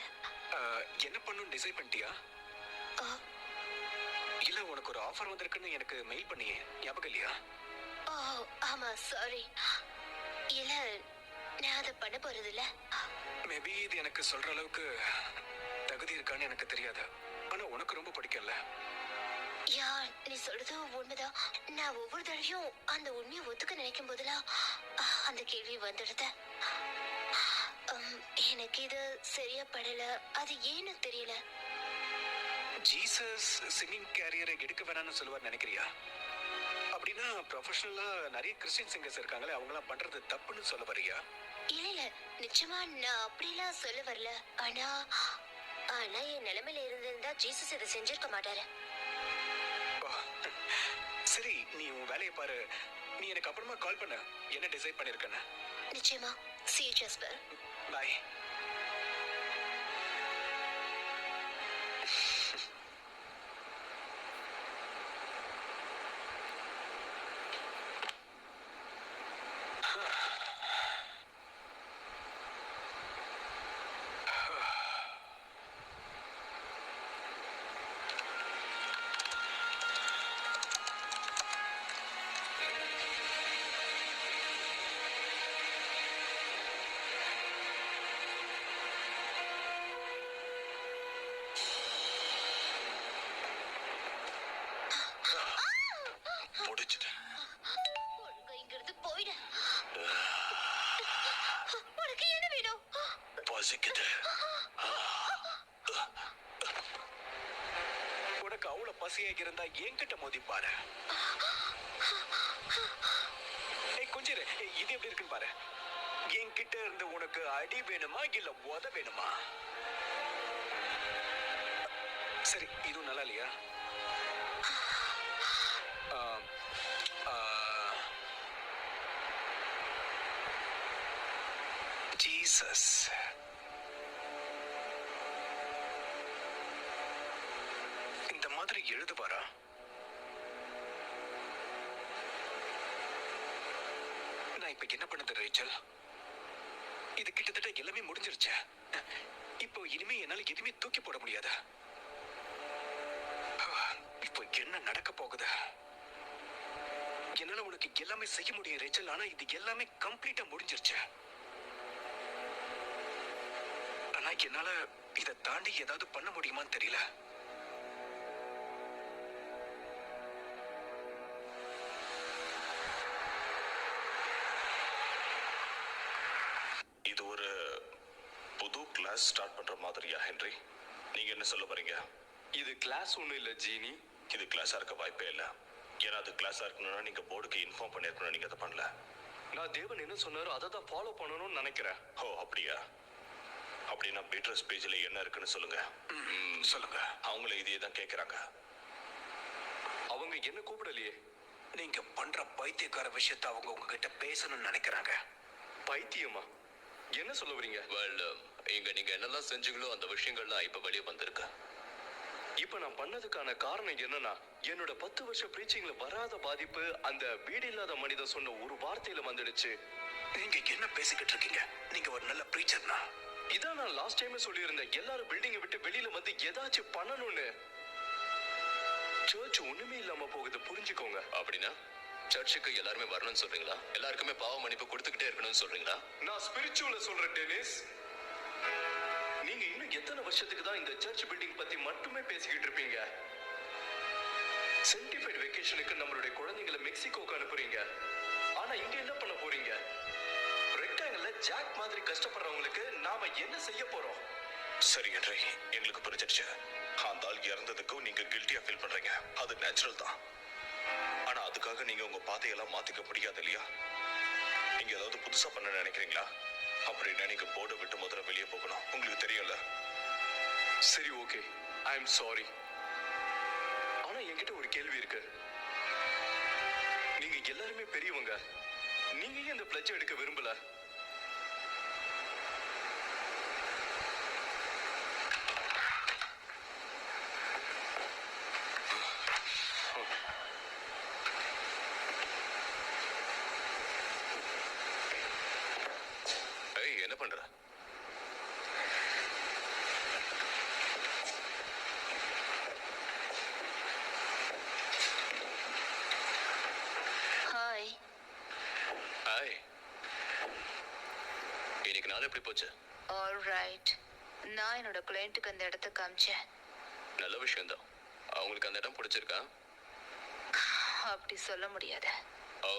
என்ன பண்ணணும் டிசைட் பண்ணிட்டியா? இல்ல, உனக்கு ஒரு ஆஃபர் வந்திருக்குன்னு எனக்கு மெயில் பண்ணியே, ஞாபகம் இல்லையா? ஓ ஆமா, சாரி. இல்ல, நான் அதை பண்ண போறது இல்ல. மேபி இது எனக்கு சொல்ற அளவுக்கு தகுதி இருக்கான்னு எனக்கு தெரியாது. ஆனா உனக்கு ரொம்ப பிடிக்கல. யா, நீ சொல்றது உண்மைதான். நான் ஒவ்வொரு தடவையும் அந்த உண்மையை ஒத்துக்க நினைக்கும் போதெல்லாம் அந்த கேள்வி வந்துடுது. எனக்கு இது சரியா படல. அது ஏன்னு தெரியல. ஜீசஸ் சிங்கிங் கேரியரை எடுக்க வேணாம்னு சொல்லுவார் நினைக்கிறியா? அப்படின்னா ப்ரொஃபஷனலா நிறைய கிறிஸ்டியன் சிங்கர்ஸ் இருக்காங்களே, அவங்களாம் பண்றது தப்புன்னு சொல்ல வரியா? இல்ல, நிச்சயமா நான் அப்படிலாம் சொல்ல வரல. ஆனா என் நிலைமையில இருந்திருந்தா ஜீசஸ் இதை செஞ்சிருக்க மாட்டாரு. சரி, நீ உன் வேலையை பாரு. நீ எனக்கு அப்புறமா கால் பண்ணு, என்ன டிசைட் பண்ணிருக்கேன்னு. நிச்சயமா. See you, Jasper. Bye. உனக்கு அவ்வளவு பசியாக இருந்தா என்கிட்ட மோதி பாரு. கொஞ்சம் இது எப்படி இருக்குன்னு பாரு. என்கிட்ட இருந்து உனக்கு அடி வேணுமா இல்ல உத வேணுமா? சரி, இதுவும் நல்லா இல்லையா? ஜீசஸ் எழுதுவாரா? நான் இப்ப என்ன பண்ணது ரேச்சல்? இது கிட்டத்தட்ட எல்லாமே முடிஞ்சிருச்சு. இப்போ இனிமே என்னால எதுவுமே தூக்கி போட முடியாது. இப்போ என்ன நடக்க போகுது? என்னால உனக்கு எல்லாமே செய்ய முடியும் ரேச்சல், ஆனா இது எல்லாமே கம்ப்ளீட்டா முடிஞ்சிருச்சு. ஆனா என்னால இதை தாண்டி ஏதாவது பண்ண முடியுமான்னு தெரியல. இது ஒரு புது கிளாஸ் ஸ்டார்ட் பண்ற மாதிரியா ஹென்றி? நீங்க என்ன சொல்ல வரீங்க? இது கிளாஸ் ஒண்ணும் இல்ல ஜீனி. இது கிளாஸா இருக்க வாய்ப்பே இல்லை. ஏன்னா அது கிளாஸா இருக்கணும்னா நீங்க போர்டுக்கு இன்ஃபார்ம் பண்ணிருக்கணும். நீங்க அதை பண்ணல. நான் தேவன் என்ன சொன்னாரோ அதை தான் ஃபாலோ பண்ணணும்னு நினைக்கிறேன். ஓ அப்படியா? அப்படின்னா பீட்ரஸ் பேஜ்ல என்ன இருக்குன்னு சொல்லுங்க. சொல்லுங்க. அவங்கள இதே தான் கேட்கறாங்க. அவங்க என்ன கூப்பிடலையே. நீங்க பண்ற பைத்தியக்கார விஷயத்தை அவங்க உங்ககிட்ட பேசணும்னு நினைக்கிறாங்க. பைத்தியமா? என்ன சொல்ல வரீங்க? வெல், இங்க நீங்க என்னெல்லாம் செஞ்சீங்களோ அந்த விஷயங்கள்லாம் இப்ப வெளியே வந்திருக்கு. இப்ப நான் பண்ணதுக்கான காரணம் என்னன்னா, என்னோட 10 வருஷ பிரீச்சிங்ல வராத பாதிப்பு அந்த வீடு இல்லாத மனிதன் சொன்ன ஒரு வார்த்தையில வந்துடுச்சு. நீங்க என்ன பேசிக்கிட்டு இருக்கீங்க? நீங்க ஒரு நல்ல பிரீச்சர்னா? இதான் நான் லாஸ்ட் டைமே சொல்லியிருந்தேன். எல்லாரும் பில்டிங்கை விட்டு வெளியில வந்து ஏதாச்சும் பண்ணணும்னு. சர்ச் ஒண்ணுமே இல்லாம போகுது, புரிஞ்சுக்கோங்க. அப்படின்னா சர்ச்சுக்கு எல்லாருமே வரணும்னு சொல்றீங்களா? எல்லாருக்குமே பாவ மன்னிப்பு கொடுத்துக்கிட்டே இருக்கணும்னு சொல்றீங்களா? நான் ஸ்பிரிச்சுவல சொல்றேன் டெனிஸ். நீங்க இன்னும் எத்தனை வருஷத்துக்கு தான் இந்த சர்ச் பில்டிங் பத்தி மட்டுமே பேசிக்கிட்டு இருப்பீங்க? சென்டிஃபைட் வெக்கேஷனுக்கு நம்மளுடைய குழந்தைங்களை மெக்சிகோக்கு அனுப்புறீங்க. ஆனா இங்க என்ன பண்ண போறீங்க? ரெக்டாங்கிள்ல ஜாக் மாதிரி கஷ்டப்படுறவங்களுக்கு நாம என்ன செய்ய போறோம்? சரி ஹென்றி, எங்களுக்கு புரிஞ்சிடுச்சு. அந்த ஆள் இறந்ததுக்கும் நீங்க கில்ட்டியா ஃபீல் பண்றீங்க. அது நேச்சுரல் தான். ஆனா அதுக்காக நீங்க உங்க பாதையெல்லாம் மாத்திக்க முடியாது இல்லையா? நீங்க ஏதாவது புதுசா பண்ண நினைக்கிறீங்களா? அப்படின்னா நீங்க போர்டை விட்டு முதல்ல வெளியே போகணும். உங்களுக்கு தெரியும்ல. சரி, ஓகே, ஐ எம் சாரி. ஆனா என்கிட்ட ஒரு கேள்வி இருக்கு. நீங்க எல்லாருமே பெரியவங்க. நீங்க ஏன் இந்த பிளட்ஜ் எடுக்க விரும்பல? ஏய், என்ன பண்ற? ஹாய். ஹாய். இன்னைக்கு நாள் எப்படி போச்சு? All right. நான் என்னோட கிளையண்ட்டுக்கு அந்த இடத்த காமிச்சேன். நல்ல விஷயம்தான். அவங்களுக்கு அந்த இடம் பிடிச்சிருக்கா? அப்படி சொல்ல முடியாது. ஓ.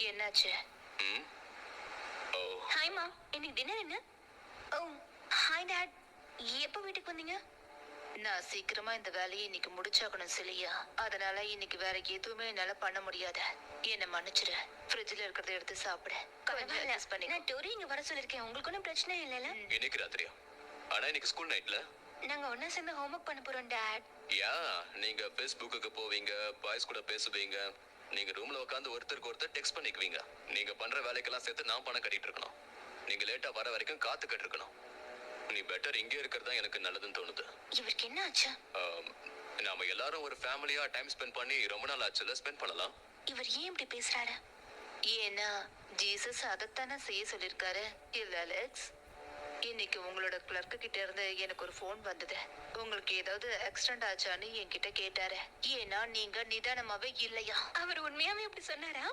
என்னாச்சு? ம். ஓ. ஹாய் மா, இன்னைக்கு டின்னர் என்ன? ஓ ஹாய் டாட், எப்போ வீட்டுக்கு வந்தீங்க? நான் சீக்கிரமா இந்த வேலையை இன்னைக்கு முடிச்சாகணும் சிலியா. அதனால இன்னைக்கு வேற எதுவுமே என்னால பண்ண முடியாது. என்ன மன்னிச்சிரு. ஃப்ரிட்ஜ்ல இருக்கிறத எடுத்து சாப்பிடு. கொஞ்சம் adjust பண்ணிக்கோ. நான் டோரி இங்க வர சொல்லிருக்கேன். உங்களுக்கு ஒன்றும் பிரச்சனை இல்லைல்ல? இன்னைக்கு ராத்திரியா? ஆனா இன்னைக்கு ஸ்கூல் நைட்ல நாங்க ஒண்ணா சேர்ந்து ஹோம்ஒர்க் பண்ண போறோம் டாட். யா, நீங்க ஃபேஸ்புக்கு போவீங்க, பாய்ஸ் கூட பேசுவீங்க, நீங்க ரூம்ல உட்காந்து ஒருத்தருக்கு ஒருத்தர் டெக்ஸ்ட் பண்ணிக்குவீங்க. நீங்க பண்ற வேலைக்கெல்லாம் சேர்த்து நான் பணம் கட்டிட்டு இருக்கணும். நீங்க லேட்டா வர வரைக்கும் காத்துக்கிட்டு இருக்கணும். நீ பெட்டர் இங்கே இருக்கிறது தான் எனக்கு நல்லதுன்னு தோணுது. இவருக்கு என்ன ஆச்சு? நாம எல்லாரும் ஒரு ஃபேமிலியா டைம் ஸ்பெண்ட் பண்ணி ரொம்ப நாள் ஆச்சுல, ஸ்பெண்ட் பண்ணலாம். இவர் ஏன் இப்படி பேசுறாரு? ஏன்னா ஜீசஸ் அதைத்தானே செய்ய சொல்லிருக்காரு. இல்ல அலெக்ஸ், இன்னைக்கு உங்களோட கிளர்க்கு கிட்ட இருந்து எனக்கு ஒரு ஃபோன் வந்தது. உங்களுக்கு ஏதாவது ஆக்சிடென்ட் ஆச்சான்னு என்கிட்ட கேட்டாரு. ஏன்னா நீங்க நிதானமாவே இல்லையா. அவர் உண்மையாவே அப்படி சொன்னாரா?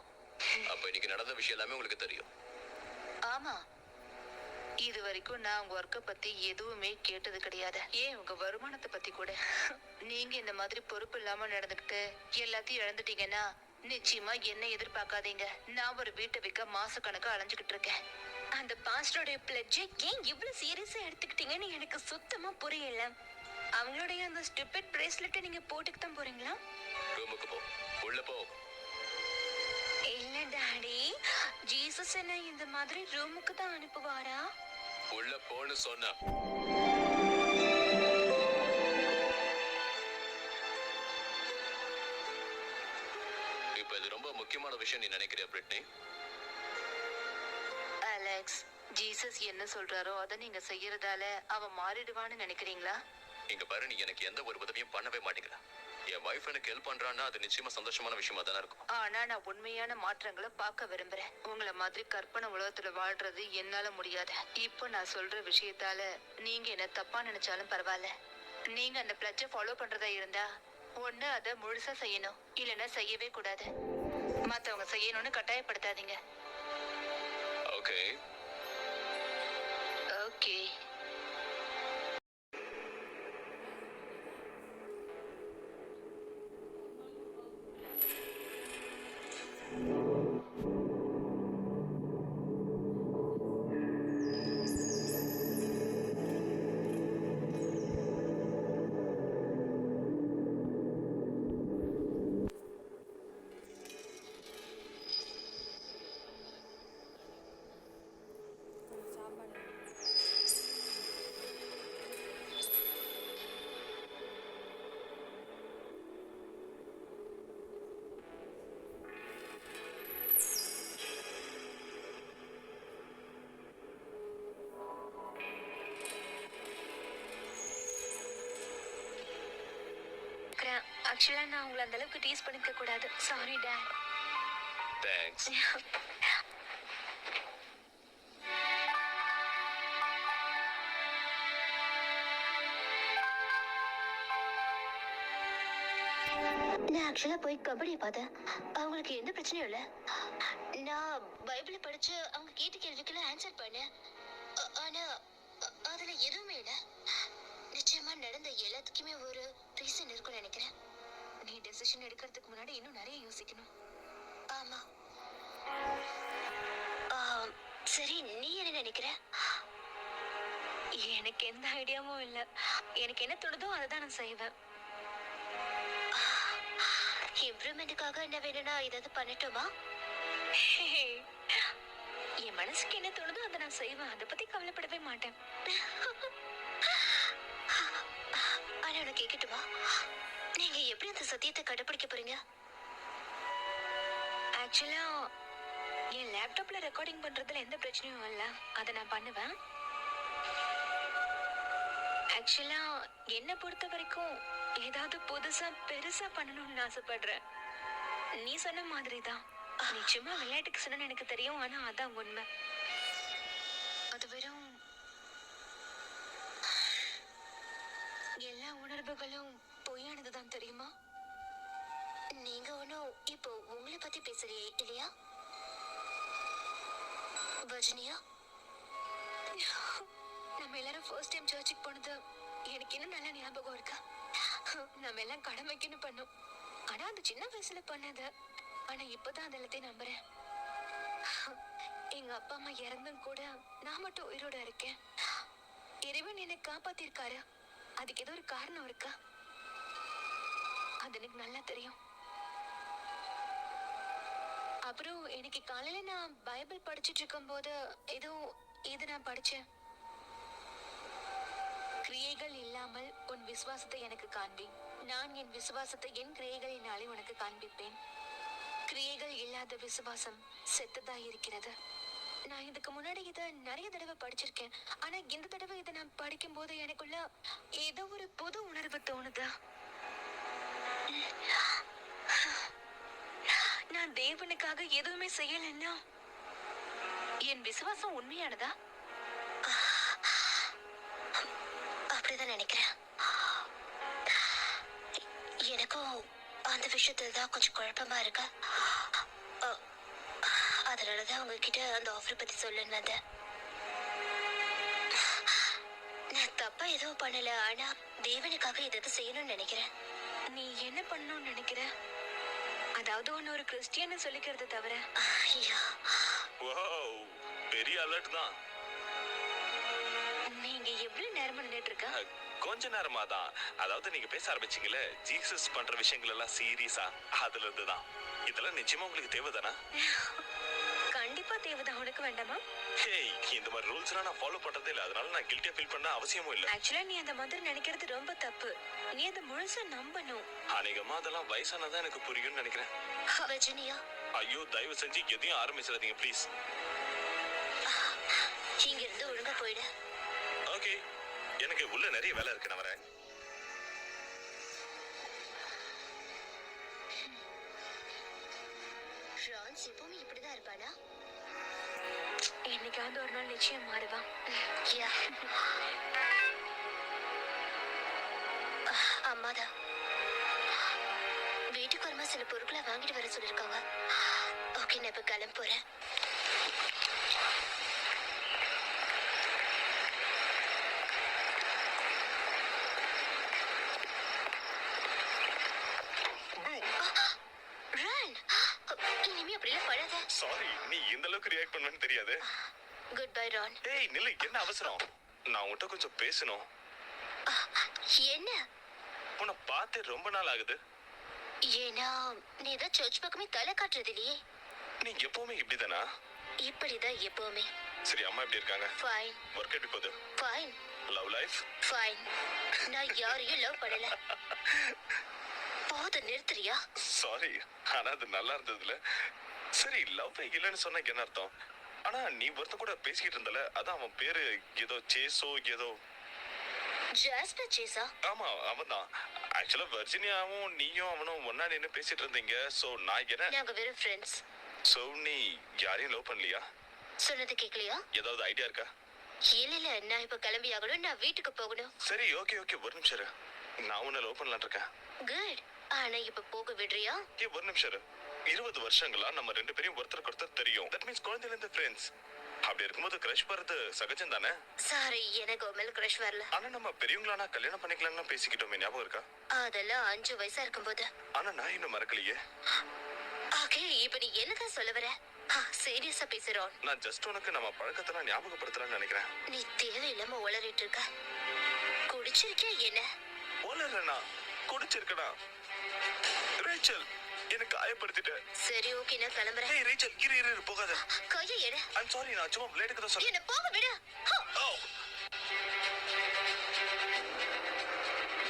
அப்ப இன்னைக்கு நடந்த விஷயம் எல்லாமே உங்களுக்கு தெரியும். ஆமா, இது வரைக்கும் நான் உங்க ஒர்க்கை பத்தி எதுவுமே கேட்டது கிடையாது. ஏன் உங்க வருமானத்தை பத்தி கூட. நீங்க இந்த மாதிரி பொறுப்பு இல்லாம நடந்துக்கிட்டு எல்லாத்தையும் இழந்துட்டீங்கன்னா நிச்சயமா என்ன எதிர்பார்க்காதீங்க. நான் ஒரு வீட்டை விற்க மாசக்கணக்கா அலைஞ்சுக்கிட்டு இருக்கேன். அந்த பாஸ்டரோட பிளட்ஜை ஏன் இவ்வளவு சீரியஸா எடுத்துக்கிட்டீங்கன்னு எனக்கு சுத்தமா புரியல. அவங்களுடைய அந்த ஸ்டூபிட் பிரேஸ்லெட்டை நீங்க போட்டுக்கு தான் போறீங்களா? ரூமுக்கு போ, உள்ள போ. இல்ல டாடி, ஜீசஸ் என்ன இந்த மாதிரி ரூமுக்கு தான் அனுப்புவாரா? உள்ள போன்னு சொன்னா. இப்ப இது ரொம்ப முக்கியமான விஷயம் நீ நினைக்கிறியா பிரிட்னி? அலெக்ஸ், ஜீசஸ் என்ன சொல்றாரோ அதை நீங்க செய்யறதால அவன் மாறிடுவான்னு நினைக்கிறீங்களா? இங்க பாரு, நீ எனக்கு எந்த ஒரு உதவியும் பண்ணவே மாட்டேங்கிற. என் வைஃப் எனக்கு ஹெல்ப் பண்றான்னா அது நிச்சயமா சந்தோஷமான விஷயமா தானே இருக்கும். ஆனா நான் உண்மையான மாற்றங்களை பார்க்க விரும்புறேன். உங்களை மாதிரி கற்பனை உலகத்துல வாழ்றது என்னால முடியாது. இப்போ நான் சொல்ற விஷயத்தால நீங்க என்ன தப்பா நினைச்சாலும் பரவாயில்ல. நீங்க அந்த பிளட்ஜை ஃபாலோ பண்றதா இருந்தா ஒண்ணு அதை முழுசா செய்யணும், இல்லைன்னா செய்யவே கூடாது. மத்தவங்க செய்யணும்னு கட்டாயப்படுத்தாதீங்க. Okay okay. ஆக்சுவலா நான் உங்களை அந்த அளவுக்கு டீஸ் பண்ணிக்க கூடாது. Sorry dot. தேங்க்ஸ். நான் ஆக்சுவலா போய் கபடி பார்த்தேன். அவங்களுக்கு எந்த பிரச்சனையும் இல்லை. நான் பைபிளை படிச்சு அவங்க கேட்ட கேள்விக்கெல்லாம் ஆன்சர் பண்ணேன். ஆனா அதுல எதுவுமே இல்லை. நிச்சயமா நடந்த எல்லாத்துக்குமே ஒரு ரீசன் இருக்கும்னு நினைக்கிறேன். நீ டெசிஷன் எடுக்கிறதுக்கு முன்னாடி இன்னும் நிறைய யோசிக்கணும். ஆமா. சரி, நீ என்ன நினைக்கிற? எனக்கு எந்த ஐடியாவும் இல்லை. எனக்கு என்ன தோணுதோ அதை தான் நான் செய்வேன். இம்ப்ரூவ்மெண்ட்டுக்காக என்ன வேணும்னா ஏதாவது பண்ணட்டுமா? என் மனசுக்கு என்ன தோணுதோ அதை நான் செய்வேன். அதை பத்தி கவலைப்படவே மாட்டேன். ஆனா நான் கேட்கட்டுமா, நீங்க எப்படி அந்த சத்தியத்தை கடைபிடிக்க போறீங்க? ஆக்சுவலா என் லேப்டாப்ல ரெக்கார்டிங் பண்றதுல எந்த பிரச்சனையும் இல்ல. அதை நான் பண்ணுவேன். ஆக்சுவலா என்ன பொறுத்த வரைக்கும் ஏதாவது புதுசா பெருசா பண்ணணும்னு ஆசைப்படுறேன். நீ சொன்ன மாதிரி தான். நிச்சயமா விளையாட்டுக்கு சொன்னு எனக்கு தெரியும். ஆனா அதான் உண்மை. அது வெறும் எல்லா உணர்வுகளும் பொய்யானதுதான், தெரியுமா? நீங்க ஒன்னும் இப்போ உங்களை பத்தி பேசுறியே இல்லையா வர்ஜினியா? நம்ம எல்லாரும் ஃபர்ஸ்ட் டைம் சர்ச்சுக்கு போனது எனக்கு இன்னும் நல்ல ஞாபகம் இருக்கு. நம்ம எல்லாம் கடமைக்குன்னு பண்ணோம். ஆனா அது சின்ன வயசுல பண்ணது. ஆனா இப்பதான் அது எல்லாத்தையும் நம்புறேன். எங்க அப்பா அம்மா இறந்தும் கூட நான் மட்டும் உயிரோட இருக்கேன். இறைவன் என்னை காப்பாத்திருக்காரு. அதுக்கு ஏதோ ஒரு காரணம் இருக்கா? அது எனக்கு நல்லா தெரியும். அப்புறம் எனக்கு காலையில நான் பைபிள் படிச்சுட்டு இருக்கும் போது இது நான் படிச்சேன். கிரியைகள் இல்லாமல் உன் விசுவாசத்தை எனக்கு காண்பி, நான் என் விசுவாசத்தை என் கிரியைகளினாலே உனக்கு காண்பிப்பேன். கிரியைகள் இல்லாத விசுவாசம் செத்ததா இருக்கிறது. நான் இதுக்கு முன்னாடி இதை நிறைய தடவை படிச்சிருக்கேன். ஆனா இந்த தடவை இதை நான் படிக்கும் போது எனக்குள்ள ஏதோ ஒரு புது உணர்வு தோணுது. நான் தேவனுக்காக எதுவுமே செய்யலன்னா என் விசுவாசம் உண்மையானதா? அப்படிதான் நினைக்கிறேன். எனக்கும் அந்த விஷயத்துல தான் கொஞ்சம் குழப்பமா இருக்கு. அதனாலதான் உங்ககிட்ட அந்த ஆஃபர் பத்தி சொல்லணும் வந்தேன். நான் தப்பா எதுவும் பண்ணல. ஆனா தேவனுக்காக எதாவது செய்யணும்னு நினைக்கிறேன். நீ என்ன பண்ணணும்னு நினைக்கிற? அதாவது ஒன்னு ஒரு கிறிஸ்டியன் சொல்லிக்கிறது தவிர. ஐயா, பெரிய அலர்ட் தான். நீங்க எவ்வளவு நேரமா நின்னுட்டு இருக்க? கொஞ்ச நேரமா தான். அதாவது நீங்க பேச ஆரம்பிச்சீங்களே, ஜீசஸ் பண்ற விஷயங்கள் எல்லாம் சீரியஸா, அதுல இருந்துதான். இதெல்லாம் நிச்சயமா உங்களுக்கு தேவைதானா? கண்டிப்பா தேவைதான். உனக்கு வேண்டாமா? ஹேய், இந்த மாதிரி ரூல்ஸ் நான் ஃபாலோ பண்றதே இல்ல. அதனால நான் கில்ட்டியா ஃபீல் பண்ண அவசியமும் இல்ல. ஆக்சுவலா நீ அந்த மாதிரி நினைக்கிறது ரொம்ப தப்பு. நீ அதை முழுசா நம்பணும். அநேகமா அதெல்லாம் வயசானதான் எனக்கு புரியும்னு நினைக்கிறேன். வர்ஜினியா, ஐயோ தயவு செஞ்சு எதையும் ஆரம்பிச்சிடாதீங்க ப்ளீஸ். இங்க இருந்து ஒழுங்கா போயிடு. ஓகே, எனக்கு உள்ள நிறைய வேலை இருக்கு. நான் வரேன். ஜான்ஸ் எப்பவுமே இப்படிதான் இருப்பானா? என்னைக்காவது ஒரு நாள் நிச்சயம் மாறுவான். யா. அம்மாதான் வீட்டுக்கு வருமா சில பொருட்களை வாங்கிட்டு வர சொல்லிருக்காங்க. ஓகே, நான் இப்ப கிளம்ப போறேன். இனிமே அப்படிலாம் பழாத. சாரி, நீ இந்த அளவுக்கு ரியாக்ட் பண்ணுவேன்னு தெரியாது. Good bye Ron. ஏய் நில்லு, என்ன அவசரம்? நான் உன்கிட்ட கொஞ்சம் பேசணும். என்ன? உன்னை பார்த்து ரொம்ப நாள் ஆகுது. ஏன்னா நீ தான் சர்ச் பக்கமே தலை காட்டுறது இல்லையே. நீ எப்பவுமே இப்படிதானா? இப்படிதான் எப்பவுமே. சரி, அம்மா எப்படி இருக்காங்க? ஃபைன். ஒர்க் எப்படி போகுது? ஃபைன். Love life? ஃபைன். நான் யாரையும் லவ் பண்ணல. போத நிறுத்துறியா? சாரி, ஆனா அது நல்லா இருந்ததுல. சரி, லவ் இல்லைன்னு சொன்னா என்ன அர்த்தம்? ஆனா நீ ஒருத்த கூட பேசிக்கிட்டு இருந்தல, அதான் அவன் பேரு ஏதோ சேஸோ ஏதோ. ஜாஸ்பர் சேஸா? ஆமா, அவன்தான். ஆக்சுவலா வர்ஜினியாவும் நீயும் அவனும் ஒன்னா நின்னு பேசிட்டு இருந்தீங்க. சோ நான் என்ன, நாங்க வெறும் ஃப்ரெண்ட்ஸ். சோ நீ யாரையும் லவ் பண்ணலையா? சொன்னது கேட்கலையா? ஏதாவது ஐடியா இருக்கா? இல்ல, நான் இப்ப கிளம்பி ஆகணும். நான் வீட்டுக்கு போகணும். சரி, ஓகே ஒரு நிமிஷம் இரு. நான் உன்னை லவ் பண்ணலான் இருக்கேன். குட். ஆனா இப்ப போக விடுறியா? ஒரு நிமிஷம் இரு. 20 வருஷங்களா நம்ம ரெண்டு பேரும் ஒருத்தருக்கு ஒருத்தர் தெரியும். தட் மீன்ஸ் குழந்தையில இருந்து ஃப்ரெண்ட்ஸ். அப்படி இருக்கும்போது கிரஷ் வர்றது சகஜம் தானே? சாரி, எனக்கு மேல கிரஷ் வரல. ஆனா நம்ம பெரியவங்களானா கல்யாணம் பண்ணிக்கலாம்னு பேசிக்கிட்டோமே, ஞாபகம் இருக்கா? அதெல்லாம் 5 வயசா இருக்கும்போது. ஆனா நான் இன்னும் மறக்கலையே. ஓகே, இப்ப நீ என்னதான் சொல்ல வர? சீரியஸா பேசுறோம். நான் ஜஸ்ட் உனக்கு நம்ம பழக்கத்தெல்லாம் ஞாபகப்படுத்தலாம்னு நினைக்கிறேன். நீ தேவையில்லாம உளறிட்டு இருக்க. குடிச்சிருக்கியா என்ன? ஓலறனா குடிச்சிருக்கனா? ரேச்சல், எனக்கு காயப்படுத்திட்ட. சரி, ஓகே, நான் கிளம்புறேன். ஏய் ரேச்சல், இரு போகாத. கையை எடு. ஐம் சாரி, நான் சும்மா பிளேடுக்கு தான் சொன்னேன். என்ன போக விடு.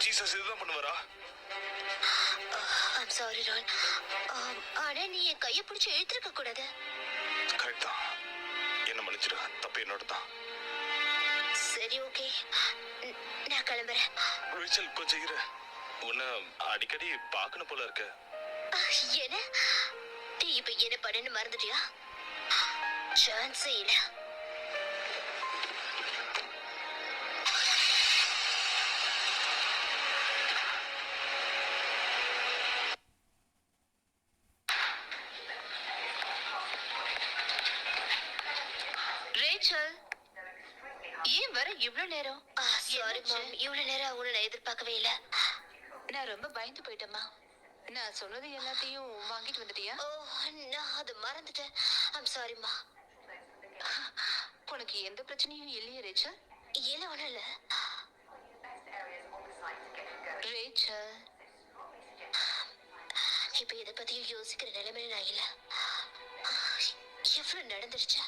ஜீசஸ் இதுதான் பண்ணுவாரா? I'm sorry Ron. ஆனா நீ என் கையை பிடிச்சி இழுத்திருக்க கூடாது. கரெக்ட் தான். என்ன மன்னிச்சிடு, தப்பு என்னோட தான். சரி, ஓகே, நான் கிளம்புறேன். ரேச்சல் கொஞ்சம் இரு. உன்னை அடிக்கடி பார்க்கணும் போல இருக்க. என்ன? இப்ப என்ன பண்ணு மறந்துட்டியா? சான்ஸே இல்ல. ரேச்சல், ஏன் வர இவ்வளவு நேரம்? சாரி மாம், இவ்வளவு நேரம் உன்னை நான் எதிர்பார்க்கவே இல்ல. நான் ரொம்ப பயந்து போயிட்டேம்மா. நான் சொன்னது எல்லாத்தையும் வாங்கிட்டு வந்துட்டியா? ஓ, நான் அது மறந்துட்டேன். ஐம் சாரிம்மா. உனக்கு எந்த பிரச்சனையும் இல்லையே ரேச்சல்? இல்ல, ஒண்ணும் இல்ல. ரேச்சல், இப்ப இதை பத்தியும் யோசிக்கிற நிலைமையில நான் இல்ல. எவ்வளவு நடந்துருச்சு.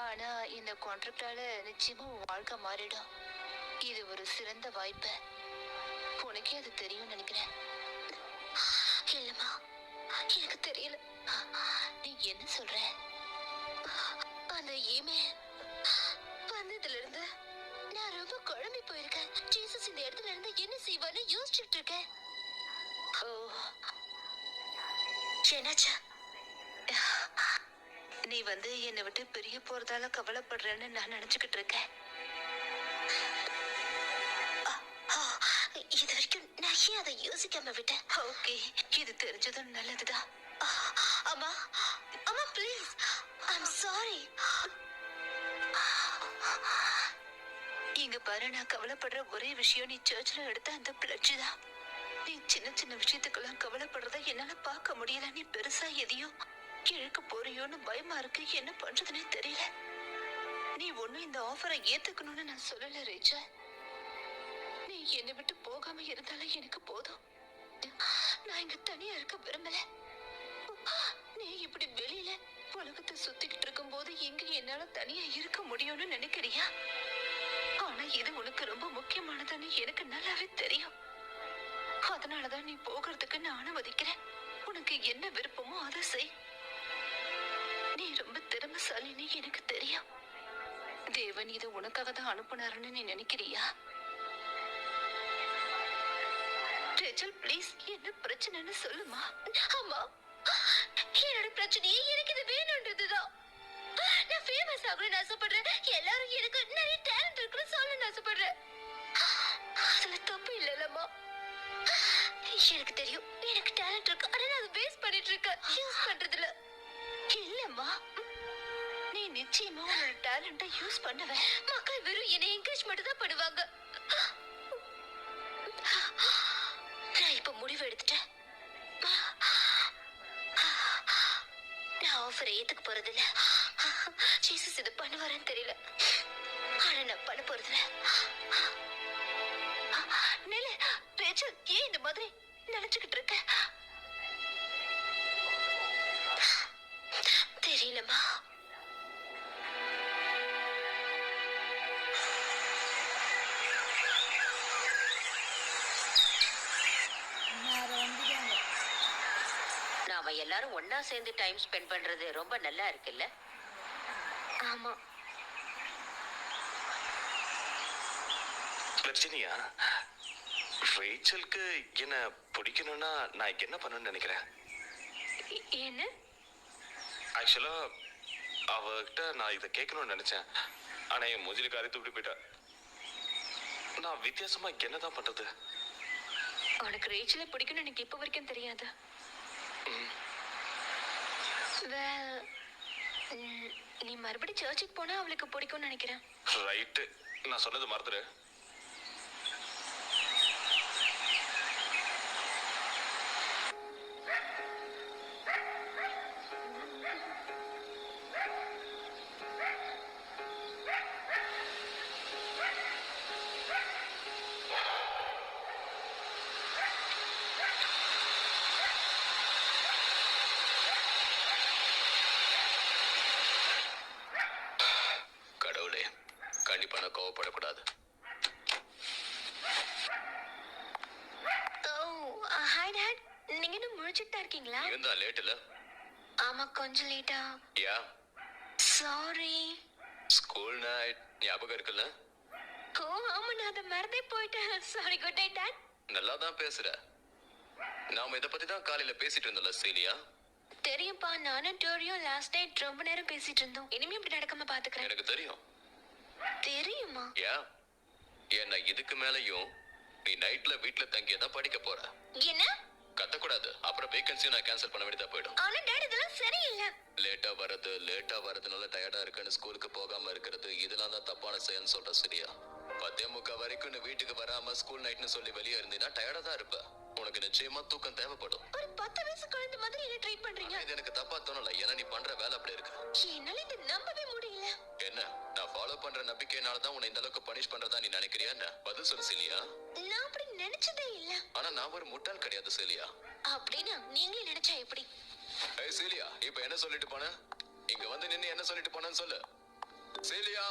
ஆனா இந்த கான்ட்ராக்டால நிச்சயமா உன் வாழ்க்கை மாறிடும். இது ஒரு சிறந்த வாய்ப்பு. உனக்கே அது தெரியும் நினைக்கிறேன். இல்லம்மா, எனக்கு தெரியல. நீ என்ன சொல்ற? அந்த இமெயில் வந்ததுல இருந்து நான் ரொம்ப குழம்பி போயிருக்கேன். ஜீசஸ் இந்த இடத்துல இருந்து என்ன செய்வான்னு யோசிச்சுட்டு இருக்கேன். ஓ, என்னாச்சு? நீ என்னை விட்டு பிரிய போறதால கவலைப்படுறேன்னு நான் நினைச்சுக்கிட்டு இருக்கேன். இது வரைக்கும் நான் ஏன் அதை யோசிக்காம விட்டேன்? ஓகே, இது தெரிஞ்சதும் நல்லதுதான். அம்மா, அம்மா ப்ளீஸ், ஐம் சாரி. இங்க பாரு, நான் கவலைப்படுற ஒரே விஷயம் நீ சர்ச்ல எடுத்த அந்த பிளட்ஜ் தான். நீ சின்ன சின்ன விஷயத்துக்கெல்லாம் கவலைப்படுறத என்னால பார்க்க முடியல. நீ பெருசா எதையோ இழக்க போறியோன்னு பயமா இருக்கு. என்ன பண்றதுன்னே தெரியல. நீ ஒண்ணும் இந்த ஆஃபரை ஏத்துக்கணும்னு நான் சொல்லல ரேச்சல். நீ என்னை விட்டு போகாம இருந்தாலும் எனக்கு போதும். நான் இங்க தனியா இருக்க விரும்பல. நீ இப்படி வெளியில உலகத்தை சுத்திக்கிட்டு இருக்கும் போது எங்க என்னால தனியா இருக்க முடியும்னு நினைக்கிறியா? ஆனா இது உனக்கு ரொம்ப முக்கியமானதுன்னு எனக்கு நல்லாவே தெரியும். அதனாலதான் நீ போகிறதுக்கு நான் அனுமதிக்கிறேன். உனக்கு என்ன விருப்பமோ அதை செய். நீ ரொம்ப திறமைசாலின்னு எனக்கு தெரியும். தேவன் இது உனக்காக தான் அனுப்புனாருன்னு நீ நினைக்கிறியா? ரேச்சல் ப்ளீஸ், என்ன பிரச்சனைன்னு சொல்லுமா. அம்மா, என்னோட பிரச்சனையே எனக்கு இது வேணும்ன்றதுதான். நான் ஃபேமஸ் ஆகணும்னு ஆசைப்படுறேன். எல்லாரும் எனக்கு நிறைய டேலண்ட் இருக்குன்னு சொல்லணும்னு ஆசைப்படுறேன். அதுல தப்பு இல்லைல்லம்மா. எனக்கு தெரியும் எனக்கு டேலண்ட் இருக்கு. ஆனா நான் அதை வேஸ்ட் பண்ணிட்டு இருக்கேன். யூஸ் பண்றதுல இல்லம்மா. நீ நிச்சயமா உன்னோட டேலண்ட்டை யூஸ் பண்ணுவ. மக்கள் வெறும் என்னை என்கரேஜ் மட்டும் தான் பண்ணுவாங்க. நான் இப்ப முடிவு எடுத்துட்டேன். நான் ஆஃபரை ஏத்துக்க போறதில்ல. ஜீசஸ் இது பண்ணுவாருன்னு தெரியல. ஆனா நான் பண்ண போறதில்ல. நில ரேச்சல், ஏன் இந்த மாதிரி நினைச்சுக்கிட்டு இருக்க? தெரியலம்மா. நாம எல்லாரும் ஒண்ணா சேர்ந்து டைம் ஸ்பெண்ட் பண்றது ரொம்ப நல்லா இருக்குல்ல? ஆமா. வர்ஜினியா, ரேச்சலுக்கு என்ன பிடிக்கணும்னா நான் என்ன பண்ணணும்னு நினைக்கிறேன். என்ன? ஆக்சுவலா அவகிட்ட நான் இதை கேட்கணும்னு நினைச்சேன். ஆனா என் மூஞ்சில காரி தூக்கிட்டு போயிட்டா. நான் வித்தியாசமா என்னதான் பண்றது? உனக்கு ரேச்சலை பிடிக்கும்னு எனக்கு இப்ப வரைக்கும் தெரியாது. நீ மறுபடியும் சர்ச்சுக்கு போனா அவளுக்கு பிடிக்கும்னு நினைக்கிறேன். ரைட்டு, நான் சொன்னது மறந்துடு. கடவுளே, கண்டிப்பா நான் கோவப்படக்கூடாது. ஹாய் டாட், நீங்க இன்னும் முழிச்சிட்டு தான் இருக்கீங்களா? இவன் தான் லேட் இல்ல? ஆமா, கொஞ்சம் லேட்டா. யா, சாரி. ஸ்கூல் நைட் ஞாபகம் இருக்குல்ல? ஆமா, நான் அதை மறந்தே போயிட்டேன். சாரி. Good night dot. நல்லா தான் பேசுற. நாம இத பத்தி தான் காலையில பேசிட்டு இருந்தோம்ல சீலியா? தெரியும்பா, நானும் டோரியும் லாஸ்ட் நைட் ரொம்ப நேரம் பேசிட்டு இருந்தோம். இனிமே இப்படி நடக்காம பாத்துக்கிறேன். எனக்கு தெரியும். தெரியுமா? யா, ஏன்னா இதுக்கு மேலயும் நீ நைட்ல வீட்ல தங்கியதான் படிக்க போற. என்ன? கத்தக்கூடாது, அப்புறம் வேகன்சியும் நான் கேன்சல் பண்ண வேண்டியதா போயிடும். ஆனா டாட், இதெல்லாம் சரியில்லை. லேட்டா வரதுனால டயர்டா இருக்குன்னு ஸ்கூலுக்கு போகாம இருக்கிறது, இதெல்லாம் தான் தப்பான செயல்னு சொல்ற சரியா? 10:45 வரைக்கும் நீ வீட்டுக்கு வராம ஸ்கூல் நைட்னு சொல்லி வெளியே இருந்தீன்னா டயர்டா தான் இருப்ப. உனக்கு நிச்சயமா தூக்கம் தேவைப்படும். ஒரு 10 வயசு குழந்தை மாதிரி என்ன ட்ரீட் பண்றீங்க? இது எனக்கு தப்பா தோணல, ஏன்னா நீ பண்ற வேலை அப்படி இருக்கு. என்னால இதை நம்பவே முடியல. என்ன, நான் ஃபாலோ பண்ற நம்பிக்கையினால தான் உன்னை இந்த அளவுக்கு பனிஷ் பண்றதா நீ நினைக்கிறியா? என்ன பதில் சொல்லு சீலியா. நான் அப்படி நினைச்சதே இல்ல. ஆனா நான் ஒரு முட்டாள் கிடையாது சீலியா. அப்படின்னா நீங்களே நினைச்சா எப்படி? ஏய் சீலியா, இப்ப என்ன சொல்லிட்டு போன? இங்க வந்து நின்னு என்ன சொல்லிட்டு போனேன்னு சொல்லு சீலியா.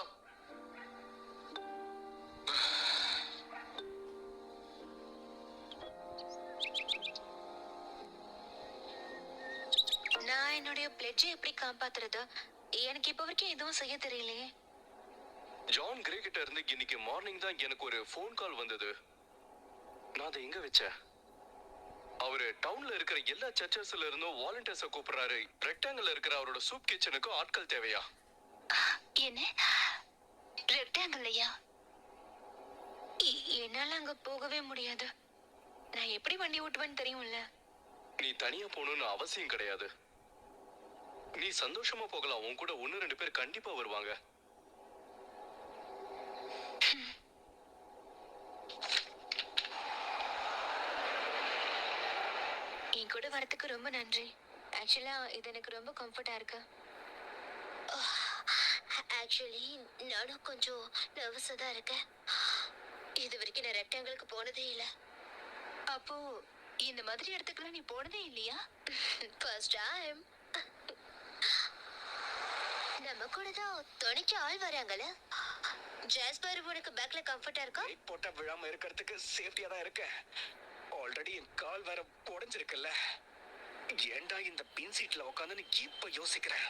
நான் என்னுடைய பிளட்ஜை எப்படி காப்பாத்துறது? எனக்கு இப்ப வரைக்கும் எதுவும் செய்ய தெரியலையே. ஜான் கிரே கிட்ட இருந்து இன்னைக்கு மார்னிங் தான் எனக்கு ஒரு ஃபோன் கால் வந்தது. நான் அதை எங்க வச்சேன்? அவரு டவுன்ல இருக்கிற எல்லா சர்ச்சஸ்ல இருந்தும் வாலண்டியர்ஸை கூப்பிடுறாரு. ரெக்டாங்கிள் இருக்கிற அவரோட சூப் கிச்சனுக்கு ஆட்கள் தேவையா? என்ன? ரெக்டாங்கிள்லையா? என்னால அங்க போகவே முடியாது. நான் எப்படி வண்டி ஓட்டுவேன்னு தெரியும்ல. நீ தனியா போகணும்னு அவசியம் கிடையாது. நீ சந்தோஷமா போகலாம். உன் கூட 1-2 பேர் கண்டிப்பா வருவாங்க. என் கூட வரதுக்கு ரொம்ப நன்றி. ஆக்சுவலா இது எனக்கு ரொம்ப கம்ஃபர்ட்டா இருக்கு. ஆக்சுவலி நானும் கொஞ்சம் நர்வஸா தான் இருக்கேன். இது வரைக்கும் நான் ரெக்டாங்கிளுக்கு போனதே இல்லை. அப்போ இந்த மாதிரி இடத்துக்குலாம் நீ போனதே இல்லையா? First time. நம்ம கூட தான் துணைக்கு ஆள் வராங்கல்ல. ஜாஸ்பர், உனக்கு பேக்ல கம்ஃபர்ட்டா இருக்கா? வெயிட் போட்டா விழாம இருக்கிறதுக்கு சேஃப்டியா தான் இருக்கேன். ஆல்ரெடி என் கால் வேற உடைஞ்சிருக்குல்ல. ஏன்டா இந்த பின் சீட்ல உட்காந்து இப்ப யோசிக்கிறேன்.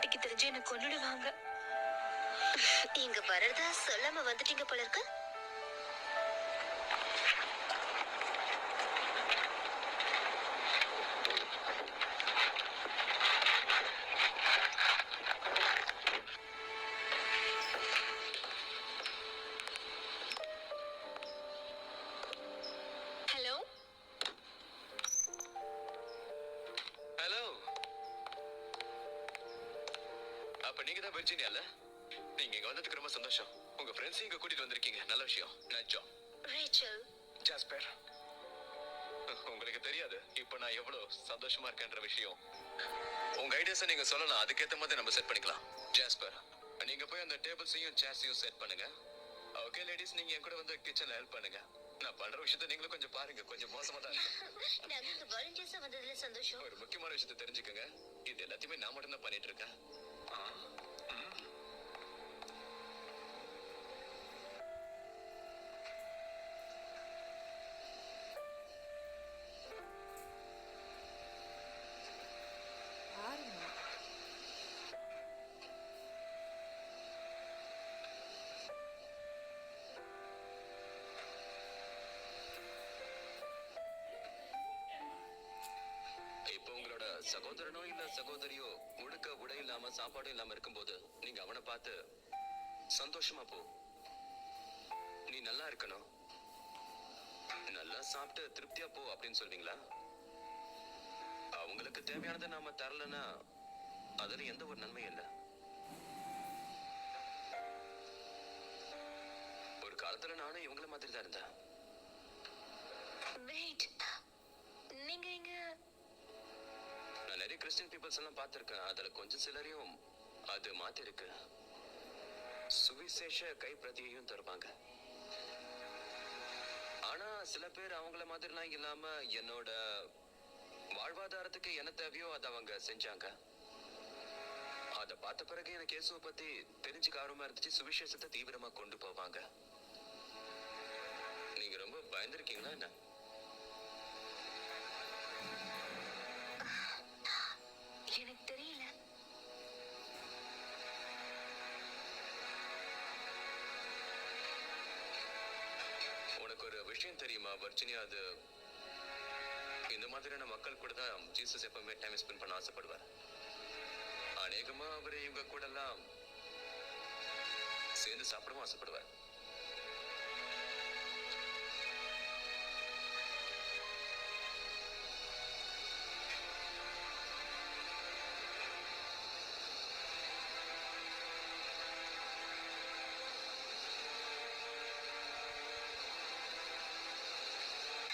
சொசைட்டிக்கு தெரிஞ்சு என்ன கொன்னுடுவாங்க. இங்க வர்றதா சொல்லாம வந்துட்டீங்க போல இருக்கு. Hello, hello. அப்ப நீங்க தான் வெர்ஜினியால? நீங்க இங்க வந்ததுக்கு ரொம்ப சந்தோஷம். உங்க ஃப்ரெண்ட்ஸ் இங்க கூட்டிட்டு வந்திருக்கீங்க. நல்ல விஷயம். நச்சோ. ரேச்சல், ஜாஸ்பர், உங்களுக்கு தெரியாது இப்ப நான் எவ்வளவு சந்தோஷமா இருக்கேன்ற விஷயம். உங்க ஐடியாஸை நீங்க சொல்லலாம், அதுக்கேத்த மாதிரி நம்ம செட் பண்ணிக்கலாம். ஜாஸ்பர், நீங்க போய் அந்த டேபிள்ஸையும் சேர்ஸையும் செட் பண்ணுங்க. ஓகே லேடிஸ், நீங்க என் கூட வந்து கிச்சன்ல ஹெல்ப் பண்ணுங்க. நான் பண்ற விஷயத்த நீங்களும் கொஞ்சம் பாருங்க. கொஞ்சம் மோசமா தான் இருக்கு. நாங்க இங்க வாலண்டியர்ஸா வந்ததுல சந்தோஷம். ஒரு முக்கியமான விஷயத்த தெரிஞ்சுக்கங்க, இது எல்லாத்தையுமே நான் மட்டும் தான் பண்ணிட்டு இருக்கேன். இப்போ உங்களோட சகோதரனோ இல்ல சகோதரியோ உடுக்க உடை இல்லாம சாப்பாடும் இல்லாம இருக்கும்போது நீங்க அவனை பார்த்து சந்தோஷமா போ, நீ நல்லா இருக்கணும், நல்லா சாப்பிட்டு திருப்தியா போ அப்படின்னு சொல்வீங்களா? அவங்களுக்கு தேவையானதை நாம தரலன்னா அதுல எந்த ஒரு நன்மையும் இல்ல. ஒரு காலத்துல நானும் இவங்கள மாதிரி தான் இருந்தேன். வெயிட், நீங்க இங்க நான் நிறைய கிறிஸ்டியன் பீப்புள்ஸ் எல்லாம் பார்த்திருக்கேன். அதுல கொஞ்சம் சிலரையும் அது மாத்தி இருக்கு. சுவிசேஷ கைப்பிரதியையும் தருவாங்க. ஆனா சில பேர் அவங்கள மாதிரிலாம் இல்லாம என்னோட வாழ்வாதாரத்துக்கு என்ன தேவையோ அதை அவங்க செஞ்சாங்க. அதை பார்த்த பிறகு எனக்கு இயேசுவை பத்தி தெரிஞ்சுக்க ஆர்வமா இருந்துச்சு. சுவிசேஷத்தை தீவிரமா கொண்டு போவாங்க. நீங்க ரொம்ப பயந்துருக்கீங்களா என்ன? எனக்கு தெரியல. உனக்கு ஒரு விஷயம் தெரியுமா வர்ஜினியா? அது இந்த மாதிரியான மக்கள் கூட தான் ஜீசஸ் எப்பவுமே டைம் ஸ்பெண்ட் பண்ண ஆசைப்படுவார். அநேகமா அவரு இவங்க கூட எல்லாம் சேர்ந்து சாப்பிடவும் ஆசைப்படுவார்.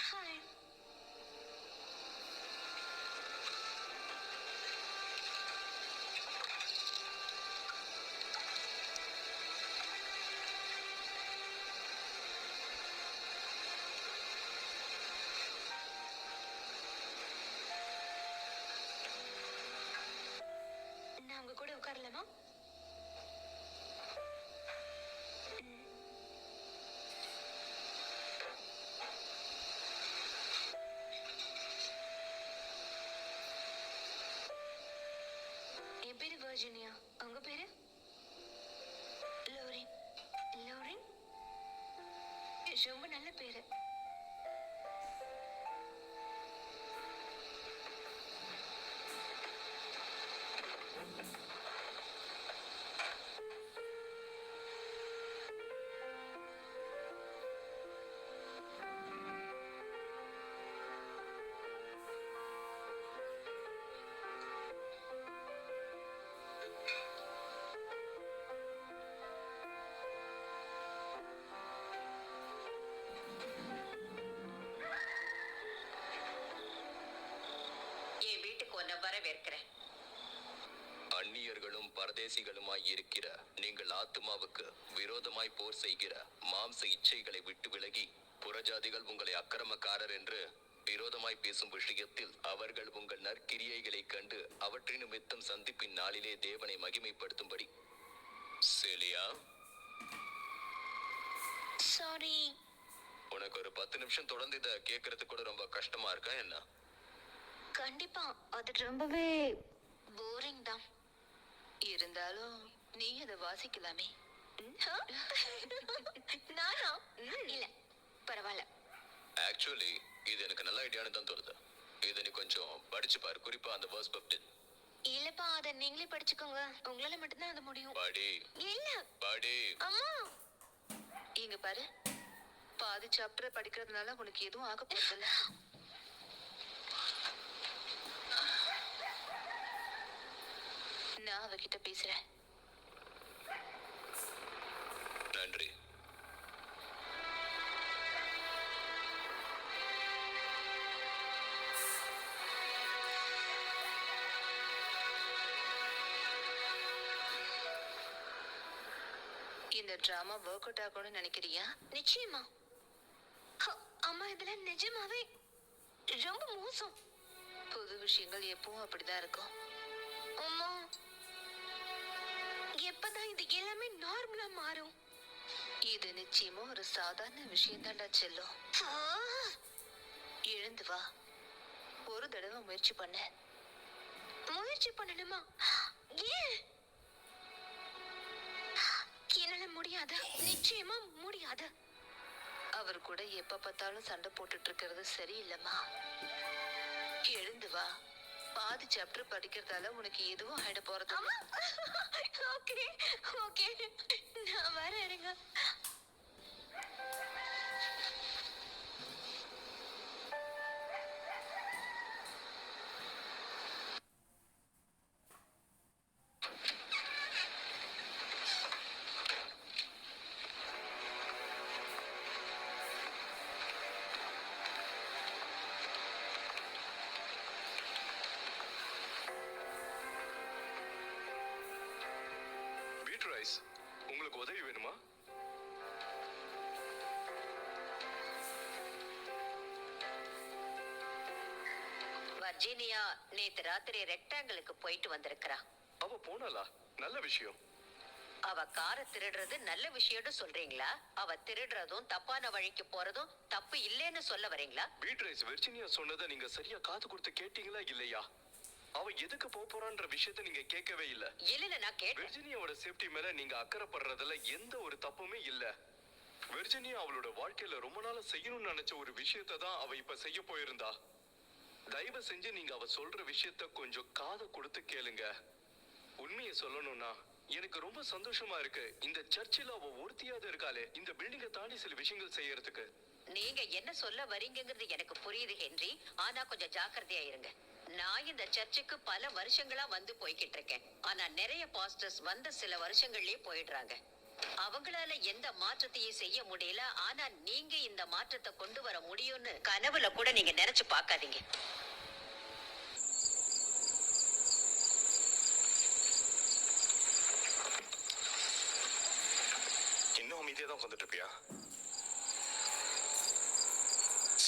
ஹாய். நான் உங்க கூட உட்காரலாமா? என் பேரு வர்ஜினியா. உங்க பேரு? லோரின். லோரின் ரொம்ப நல்ல பேரு. என் வீட்டுக்கு உன்னை வரவேற்கிறேன். அந்நியர்களும் பரதேசிகளுமாய் இருக்கிற நீங்கள் ஆத்துமாவுக்கு விரோதமாய் போர் செய்கிற மாம்ச இச்சைகளை விட்டு விலகி, புறஜாதிகள் உங்களை அக்கிரமக்காரர் என்று விரோதமாய் பேசும் விஷயத்தில் அவர்கள் உங்கள் நற்கிரியைகளை கண்டு அவற்றின் நிமித்தம் சந்திப்பின் நாளிலே தேவனை மகிமைப்படுத்தும்படி. செலியா, சாரி. உனக்கு ஒரு 10 நிமிஷம் தொடர்ந்து இதை கேட்கறதுக்கு கூட ரொம்ப கஷ்டமா இருக்கா என்ன? கண்டிப்பா அது ரொம்பவே போரிங் தான். இருந்தாலும் நீ அதை வாசிக்கலாமே. நானா? இல்ல, பரவாயில்ல. ஆக்சுவலி இது எனக்கு நல்ல ஐடியான்னு தான் தோணுது. இதை நீ கொஞ்சம் படிச்சு பாரு, குறிப்பா அந்த verse 15. இல்லப்பா, அத நீங்களே படிச்சுக்கோங்க. உங்களால மட்டும்தான் அது முடியும். படி இல்ல படி. அம்மா. இங்க பாரு, பாதி சாப்டர் படிக்கிறதுனால உனக்கு எதுவும் ஆக போறதில்ல. நான் அவகிட்ட பேசுறேன். நன்றி. இந்த டிராமா ஒர்க் அவுட் ஆகும்னு நினைக்கிறியா? நிச்சயமா. அம்மா, இதெல்லாம் நிஜமாவே ரொம்ப மோசம். புது விஷயங்கள் எப்பவும் அப்படிதான் இருக்கும். அம்மா, எப்பதான் இது எல்லாமே நார்மலா மாறும்? இது நிச்சயமா ஒரு சாதாரண விஷயம் தான்டா செல்லும். எழுந்து வா, ஒரு தடவை முயற்சி பண்ண. முயற்சி பண்ணணுமா? ஏன்? என்னால முடியாது, நிச்சயமா முடியாது. அவர் கூட எப்ப பார்த்தாலும் சண்டை போட்டுட்டு இருக்கிறது சரியில்லைம்மா. எழுந்து வா, பாதி சாப்டர் படிக்கிறதால உனக்கு எதுவும் ஆயிட போறது. ஓகே ஓகே, நான் வரேன். இருங்க. பீட்ரைஸ், உங்களுக்கு உதவி வேணுமா? வர்ஜீனியா நேத்து ராத்திரி ரெக்டாங்கிளுக்கு போயிட்டு வந்திருக்கிறா. அவ போனாளா? நல்ல விஷயம். அவ காரை திருடுறது நல்ல விஷயம்னு சொல்றீங்களா? அவ திருடுறதும் தப்பான வழிக்கு போறதும் தப்பு இல்லைன்னு சொல்ல வரீங்களா? பீட்ரைஸ், வெர்ஜினியா சொன்னதை நீங்க சரியா காது கொடுத்து கேட்டீங்களா இல்லையா? அவ எதுக்கு போறான்ற விஷயத்தை நீங்க கேட்கவே இல்ல. இல்ல, நான் கேட்டேன். வெர்ஜினியாவோட சேஃப்டி மேல நீங்க அக்கறைப்படுறதுல எந்த ஒரு தப்புமே இல்ல. வெர்ஜினியா அவளோட வாழ்க்கையில ரொம்ப நாளா செய்யணும்னு நினைச்ச ஒரு விஷயத்தை தான் அவ இப்ப செய்ய போயிருந்தா. தயவு செஞ்சு நீங்க அவ சொல்ற விஷயத்த கொஞ்சம் காதை கொடுத்து கேளுங்க. உண்மையை சொல்லணும்னா எனக்கு ரொம்ப சந்தோஷமா இருக்கு. இந்த சர்ச்சில் அவ ஒருத்தியாவது இருக்காளே இந்த பில்டிங்கை தாண்டி சில விஷயங்கள் செய்யறதுக்கு. நீங்க என்ன சொல்ல வரீங்கிறது எனக்கு புரியுது ஹென்றி, ஆனா கொஞ்சம் ஜாக்கிரதையா இருங்க. நான் இந்த சர்ச்சுக்கு பல வருஷங்களா வந்து போய்கிட்டு இருக்கேன். ஆனா நிறைய பாஸ்டர்ஸ் வந்த சில வருஷங்கள்லயே போயிடுறாங்க. அவங்களால எந்த மாற்றத்தையும் செய்ய முடியல. ஆனா நீங்க இந்த மாற்றத்தை கொண்டு வர முடியும்னு கனவுல கூட நீங்க நினைச்சு பார்க்காதீங்க. இன்னும் அமைதியா தான் உட்காந்துட்டு இருப்பியா?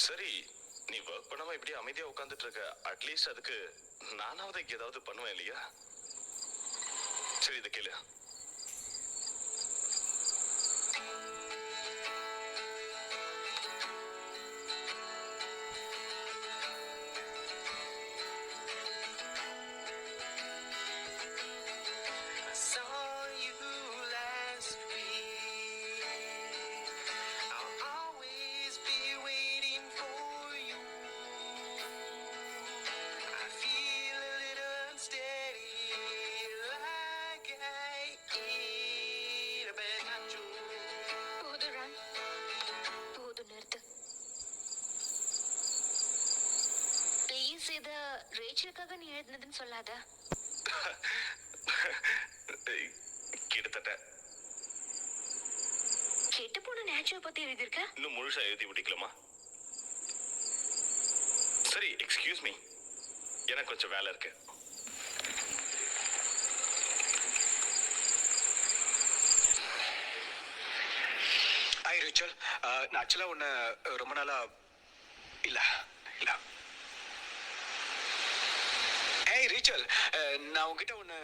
சரி, நீ ஒர்க் பண்ணாம இப்படியே அமைதியா உட்காந்துட்டு இருக்க. அட்லீஸ்ட் அதுக்கு நானாவது இங்க ஏதாவது பண்ணுவேன் இல்லையா? சரி, இதை கேளு. இத ரேச்சலுக்காக நீ எழுதுனதுன்னு சொல்லாத. கிட்டத்தட்ட கெட்டு போன நேச்சுவை பத்தி எழுதியிருக்க. இன்னும் முழுசா எழுதி முடிக்கலாமா? சரி, எக்ஸ்கியூஸ் மீ, எனக்கு கொஞ்சம் வேலை இருக்கு. ஹாய் ரிச்சல், நான் ஆக்சுவலாக உன்னை ரொம்ப நாளா இல்லை இல்லை ஏய் ரீச்சல், நான் உங்ககிட்ட ஒன்று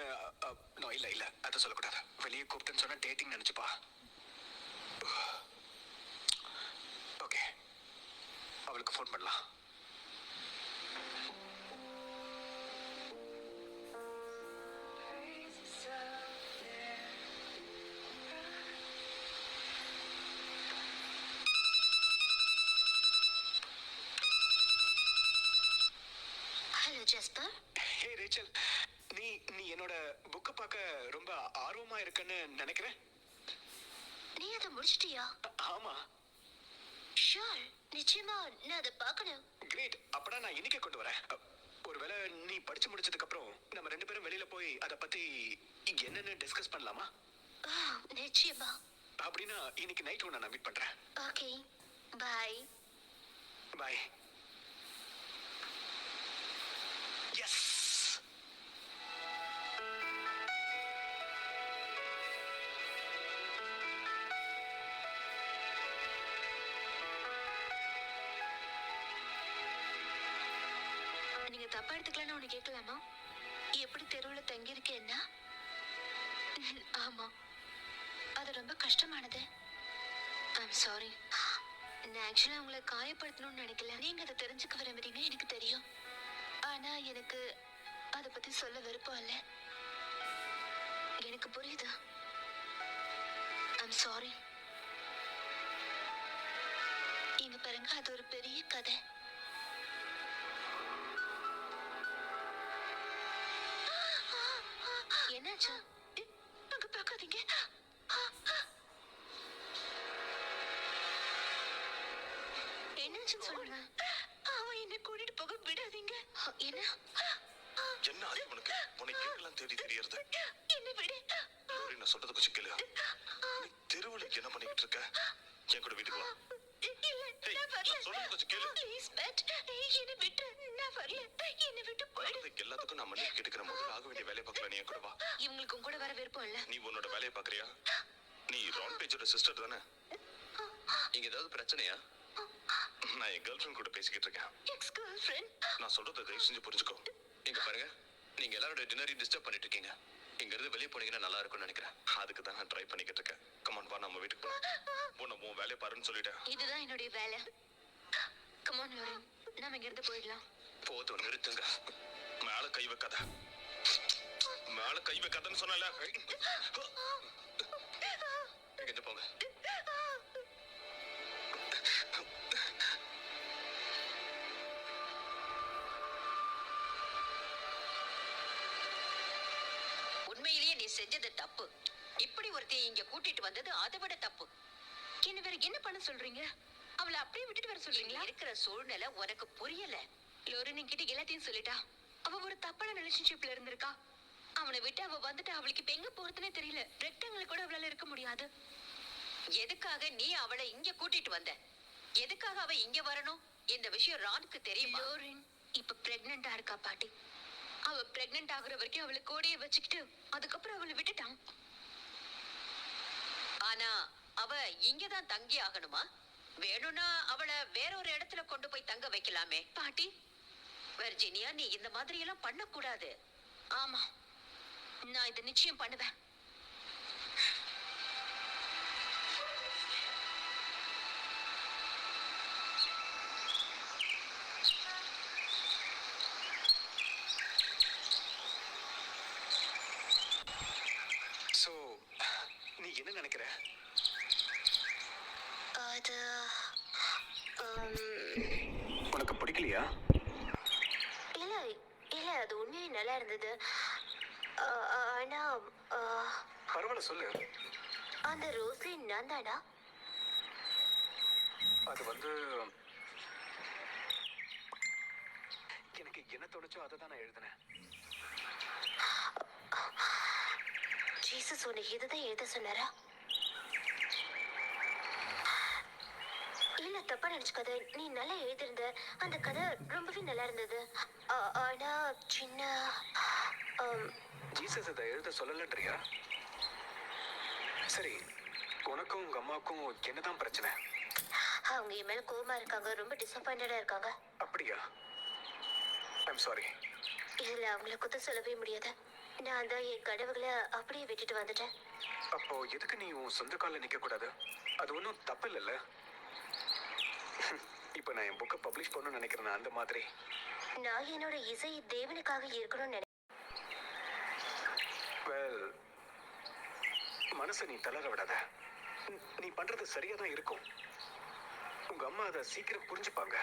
நோ இல்லை இல்லை அதை சொல்லக்கூடாது. வெளியே கூப்பிட்டுன்னு சொன்னால் டேட்டிங் நினச்சிப்பா. ஓகே, அவளுக்கு ஃபோன் பண்ணலாம். Praise the sun. Jasper, hey Rachel, நீ நீ என்னோட புக்கை பார்க்க ரொம்ப ஆர்வமா இருக்கன்னு நினைக்கிறேன். நீ அதை முடிச்சிட்டியா? ஆமா. ஷூர், நிச்சயமா நான் அதை பார்க்கணும். கிரேட். அப்படா நான் இன்னைக்கே கொண்டு வரேன். ஒருவேளை நீ படிச்சு முடிச்சதுக்கு அப்புறம் நம்ம 2 பேரும் வெளியில போய் அதை பத்தி என்னன்னு டிஸ்கஸ் பண்ணலாமா? நிச்சயமா. அப்படின்னா இன்னைக்கு நைட் நான் மீட் பண்றேன். ஓகே, பாய். பாய். எஸ். நீங்க தப்பா எடுத்துக்கலாம்னு உனக்கு கேட்கலாமா? எப்படி தெருவுல தங்கி இருக்கேன்னா? ஆமா, அது ரொம்ப கஷ்டமானது. I'm sorry. நான் ஆக்சுவலா உங்களை காயப்படுத்தணும்னு நினைக்கல. நீங்க அதை தெரிஞ்சுக்க விரும்புறீங்க எனக்கு தெரியும். ஆனா எனக்கு அதை பத்தி சொல்ல விருப்பம் இல்ல. எனக்கு புரியுது. I'm sorry. இங்க பாருங்க, அது ஒரு பெரிய கதை. என்னாச்சு? அங்க பார்க்காதீங்க. என்னாச்சுன்னு சொல்லுங்க. அவன் என்ன கூட்டிட்டு போக விடாதீங்க. என்ன என்ன ஆச்சு உனக்கு? உனக்கு எங்கெல்லாம் தேடி தெரியறது? என்ன விடு. லோரி, நான் சொல்றது கொஞ்சம் கேளு. நீ தெருவுல என்ன பண்ணிக்கிட்டு இருக்க? என் கூட வீட்டுக்கு வா. இல்ல, ஏய், நான் வரல. நான் சொல்றது கொஞ்சம் கேளு. ப்ளீஸ் மேட், என்ன விட்டு. நான் வரல. என்ன விட்டு போயிடு. அதுக்கு எல்லாத்துக்கும் நான் மன்னிப்பு கேட்டுக்கிறேன். முதல்ல ஆக வேண்டிய வேலையை பார்க்கல. நீ என் கூட வா. இவங்களுக்கு உங்க கூட வர விருப்பம் இல்ல. நீ உன்னோட வேலையை பார்க்கறியா? நீ ரான் பேஜோட சிஸ்டர் தானே? இங்க ஏதாவது பிரச்சனையா? நான் என் கேர்ள் ஃப்ரெண்ட் கூட பேசிக்கிட்டு இருக்கேன். X girl friend. நான் சொல்றதை தயவு செஞ்சு புரிஞ்சுக்கோ. இங்க பாருங்க, நீங்க எல்லாரோட டின்னரையும் டிஸ்டர்ப் பண்ணிட்டு இருக்கீங்க. இங்க இருந்து வெளியே போனீங்கன்னா நல்லா இருக்கும்னு நினைக்கிறேன். அதுக்கு தான் நான் ட்ரை பண்ணிக்கிட்டு இருக்கேன். கமான் வா, நம்ம வீட்டுக்கு போலாம். உன் வேலையை பாருன்னு சொல்லிட்டேன். இதுதான் என்னுடைய வேலை. கம் ஆன் லோரன், நாம இங்க இருந்து போயிடலாம். போதும், நிறுத்துங்க. மேல கை வைக்காத. மேல கை வைக்காதன்னு சொன்னல. இங்க போங்க. உண்மையிலேயே நீ செஞ்சது தப்பு. இப்படி ஒருத்தையை இங்க கூட்டிட்டு வந்தது அதை விட தப்பு. என்ன வேற என்ன பண்ண சொல்றீங்க? அவளை அப்படியே விட்டுட்டு வர இங்க சொல்றீங்களா? இருக்கிற சூழ்நிலை உனக்கு புரியல. லோரன் என்கிட்ட எல்லாத்தையும் சொல்லிட்டா. அவ ஒரு தப்பான ரிலேஷன்ஷிப்ல இருந்திருக்கா. அவனை விட்டு அவ வந்துட்டு அவளுக்கு இப்ப எங்க போறதுன்னே தெரியல. ரெக்டாங்கிள் கூட அவளால இருக்க முடியாது. எதுக்காக நீ அவளை இங்க கூட்டிட்டு வந்த? எதுக்காக அவ இங்க வரணும்? இந்த விஷயம் ரானுக்கு தெரியுமா? லோரன் இப்ப பிரெக்னெண்டா இருக்கா பாட்டி. அவ பிரெக்னென்ட் ஆகுற வரைக்கும் அவளை கோடையை வச்சுக்கிட்டு அதுக்கப்புறம் அவளை விட்டுட்டான். ஆனா அவ இங்கதான் தங்கி ஆகணுமா? வேணும்னா அவளை வேற ஒரு இடத்துல கொண்டு போய் தங்க வைக்கலாமே. பாட்டி, வெர்ஜினியா, நீ இந்த மாதிரி எல்லாம் பண்ணக்கூடாது. ஆமா, நான் இதை நிச்சயம் பண்ணுவேன். சோ நீ என்ன நினைக்கிற? அது உனக்கு பிடிக்கலையா? இல்ல இல்ல, அது உண்மையே நல்லா இருந்தது. ஆனா பரவாயில்ல, சொல்லு. அந்த ரோஸ்லின் நான் தானா? அது எனக்கு என்ன தோணுச்சோ அதை தான் நான் எழுதினேன். ஜீசஸ் உனக்கு இதுதான் எழுத சொன்னாரா? இல்ல, தப்பா நினைச்சுக்காத. நீ நல்லா எழுதிருந்த. அந்த கதை ரொம்பவே நல்லா இருந்தது. ஆனா சின்ன ஜீசஸ் அதை எழுத சொல்லலன்றியா? சரி, உனக்கும் உங்க அம்மாவுக்கும் என்னதான் பிரச்சனை? அவங்க என் மேல கோவமா இருக்காங்க. ரொம்ப டிசப்பாயிண்டடா இருக்காங்க. அப்படியா? I'm sorry. இதுல அவங்கள குத்த சொல்லவே முடியாது. நான் தான் என் கனவுகளை அப்படியே விட்டுட்டு வந்துட்டேன். அப்போ எதுக்கு நீ உன் சொந்த காலில் நிக்க கூடாது? அது ஒன்றும் தப்பு இல்லைல்ல? இப்போ நான் என் புக்கை பப்ளிஷ் பண்ணணும்னு நினைக்கிறேன். அந்த மாதிரி நான் என்னோட இசை தேவனுக்காக இருக்கணும்னு வெல், மனசை நீ தளர விடாத. நீ பண்றது சரியா தான் இருக்கும். உங்க அம்மா அதை சீக்கிரம் புரிஞ்சுப்பாங்க.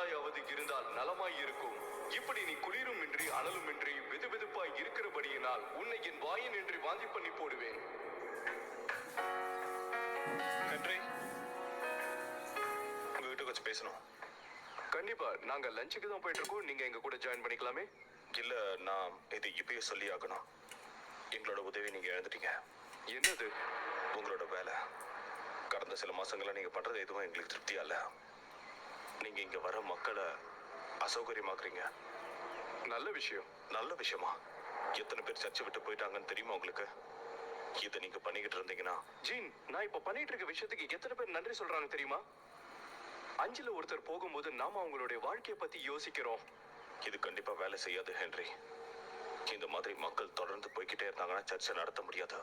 நாளாயாவது இருந்தால் நலமாய் இருக்கும். இப்படி நீ குளிருமின்றி அனலுமின்றி வெதுவெதுப்பாய் இருக்கிறபடியினால் உன்னை என் வாயினின்றி வாந்தி பண்ணி போடுவேன். ஹென்றி, உங்ககிட்ட கொஞ்சம் பேசணும். கண்டிப்பா, நாங்க லஞ்சுக்கு தான் போயிட்டு இருக்கோம். நீங்க எங்க கூட ஜாயின் பண்ணிக்கலாமே. இல்ல, நான் இது இப்பயே சொல்லி ஆகணும். எங்களோட உதவி நீங்க இழந்துட்டீங்க. என்னது? உங்களோட வேலை. கடந்த சில மாசங்களா நீங்க பண்றது எதுவும் எங்களுக்கு திருப்தியா இல்ல. நீங்க இங்க வர மக்களை அசௌகரியமாக்குறீங்க. நல்ல விஷயம். நல்ல விஷயமா? எத்தனை பேர் சர்ச்சை விட்டு போயிட்டாங்கன்னு தெரியுமா உங்களுக்கு? இதை நீங்க பண்ணிக்கிட்டு இருந்தீங்கன்னா. ஜீன், நான் இப்ப பண்ணிட்டு இருக்க விஷயத்துக்கு எத்தனை பேர் நன்றி சொல்றாங்க தெரியுமா? 5ல் ஒருத்தர் போகும்போது நாம அவங்களுடைய வாழ்க்கையை பத்தி யோசிக்கிறோம். இது கண்டிப்பா வேலை செய்யாது ஹென்றி. இந்த மாதிரி மக்கள் தொடர்ந்து போய்கிட்டே இருந்தாங்கன்னா சர்ச்சை நடத்த முடியாது.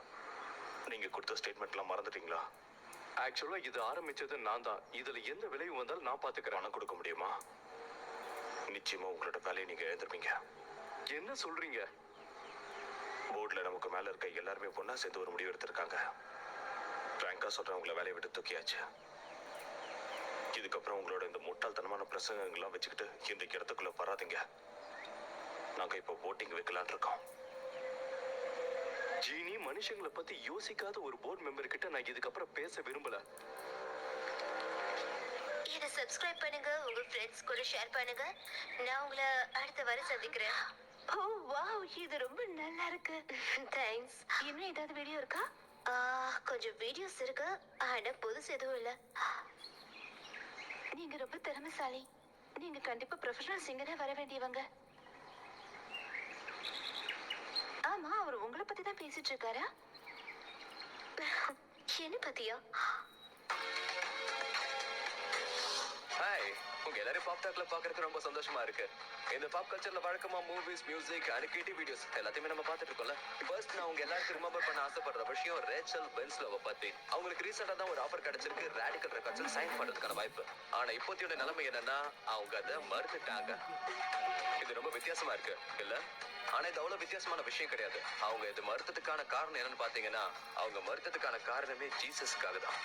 நீங்க கொடுத்த ஸ்டேட்மெண்ட்லாம் மறந்துட்டீங்களா? ஆக்சுவலா இது ஆரம்பிச்சது நான் தான். இதுல எந்த விளைவு வந்தாலும் நான் பாத்துக்கிறேன். பணம் கொடுக்க முடியுமா? நிச்சயமா உங்களோட வேலையை நீங்க எழுந்திருப்பீங்க. என்ன சொல்றீங்க? போர்டுல நமக்கு மேல இருக்க எல்லாருமே பொண்ணா சேர்ந்து ஒரு முடிவு எடுத்திருக்காங்க. பிராங்கா சொல்றேன், உங்களை வேலையை விட்டு தூக்கியாச்சு. இதுக்கப்புறம் உங்களோட இந்த முட்டாள்தனமான பிரசங்கங்கள்லாம் வச்சுக்கிட்டு இந்த இடத்துக்குள்ள வராதீங்க. நாங்க இப்போ போட்டிங் வைக்கலான் இருக்கோம். ஜீனி, மனுஷங்களை பத்தி யோசிக்காத ஒரு போர்டு மெம்பர் கிட்ட நான் இதுக்கப்புறம் பேச விரும்பல. இதை சப்ஸ்கிரைப் பண்ணுங்க, உங்க ஃப்ரெண்ட்ஸ் கூட ஷேர் பண்ணுங்க. நான் உங்களை அடுத்த வாரம் சந்திக்கிறேன். ஓ வாவ், இது ரொம்ப நல்லா இருக்கு. தேங்க்ஸ். இன்னும் ஏதாவது வீடியோ இருக்கா? கொஞ்சம் வீடியோஸ் இருக்கு, ஆனா புதுசு எதுவும் இல்ல. நீங்க ரொம்ப திறமைசாலி. நீங்க கண்டிப்பா ப்ரொஃபஷனல் சிங்கரா வர வேண்டியவங்க. ஆமா, அவர் உங்களை பத்தி தான் பேசிட்டு இருக்காரா? என்ன பத்தியா? ஹாய், உங்க எல்லாரும் பாப் டாக்ல பாக்குறதுக்கு ரொம்ப சந்தோஷமா இருக்கு. இந்த பாப் கல்ச்சர்ல வழக்கமா movies, music and creative videos எல்லாத்தையுமே நம்ம பார்த்துட்டு இருக்கோம்ல. ஃபர்ஸ்ட் நான் உங்க எல்லாருக்கும் ரிமெம்பர் பண்ண ஆசைப்படுற விஷயம் ரேச்சல் பென்ஸ்லோவை பத்தி. அவங்களுக்கு ரீசெண்டா தான் ஒரு ஆஃபர் கிடைச்சிருக்கு, ராடிக்கல் ரெக்கார்ட்ஸ் சைன் பண்றதுக்கான வாய்ப்பு. ஆனா இப்போதையோட நிலைமை என்னன்னா, அவங்க அதை மறுத்துட்டாங்க. இது ரொம்ப வித்தியாசமா இருக்கு இல்ல? ஆனா இது அவ்வளவு வித்தியாசமான விஷயம் கிடையாது. அவங்க இது மறுத்ததுக்கான காரணம் என்னன்னு பாத்தீங்கன்னா, அவங்க மறுத்ததுக்கான காரணமே ஜீசஸ்க்காக தான்.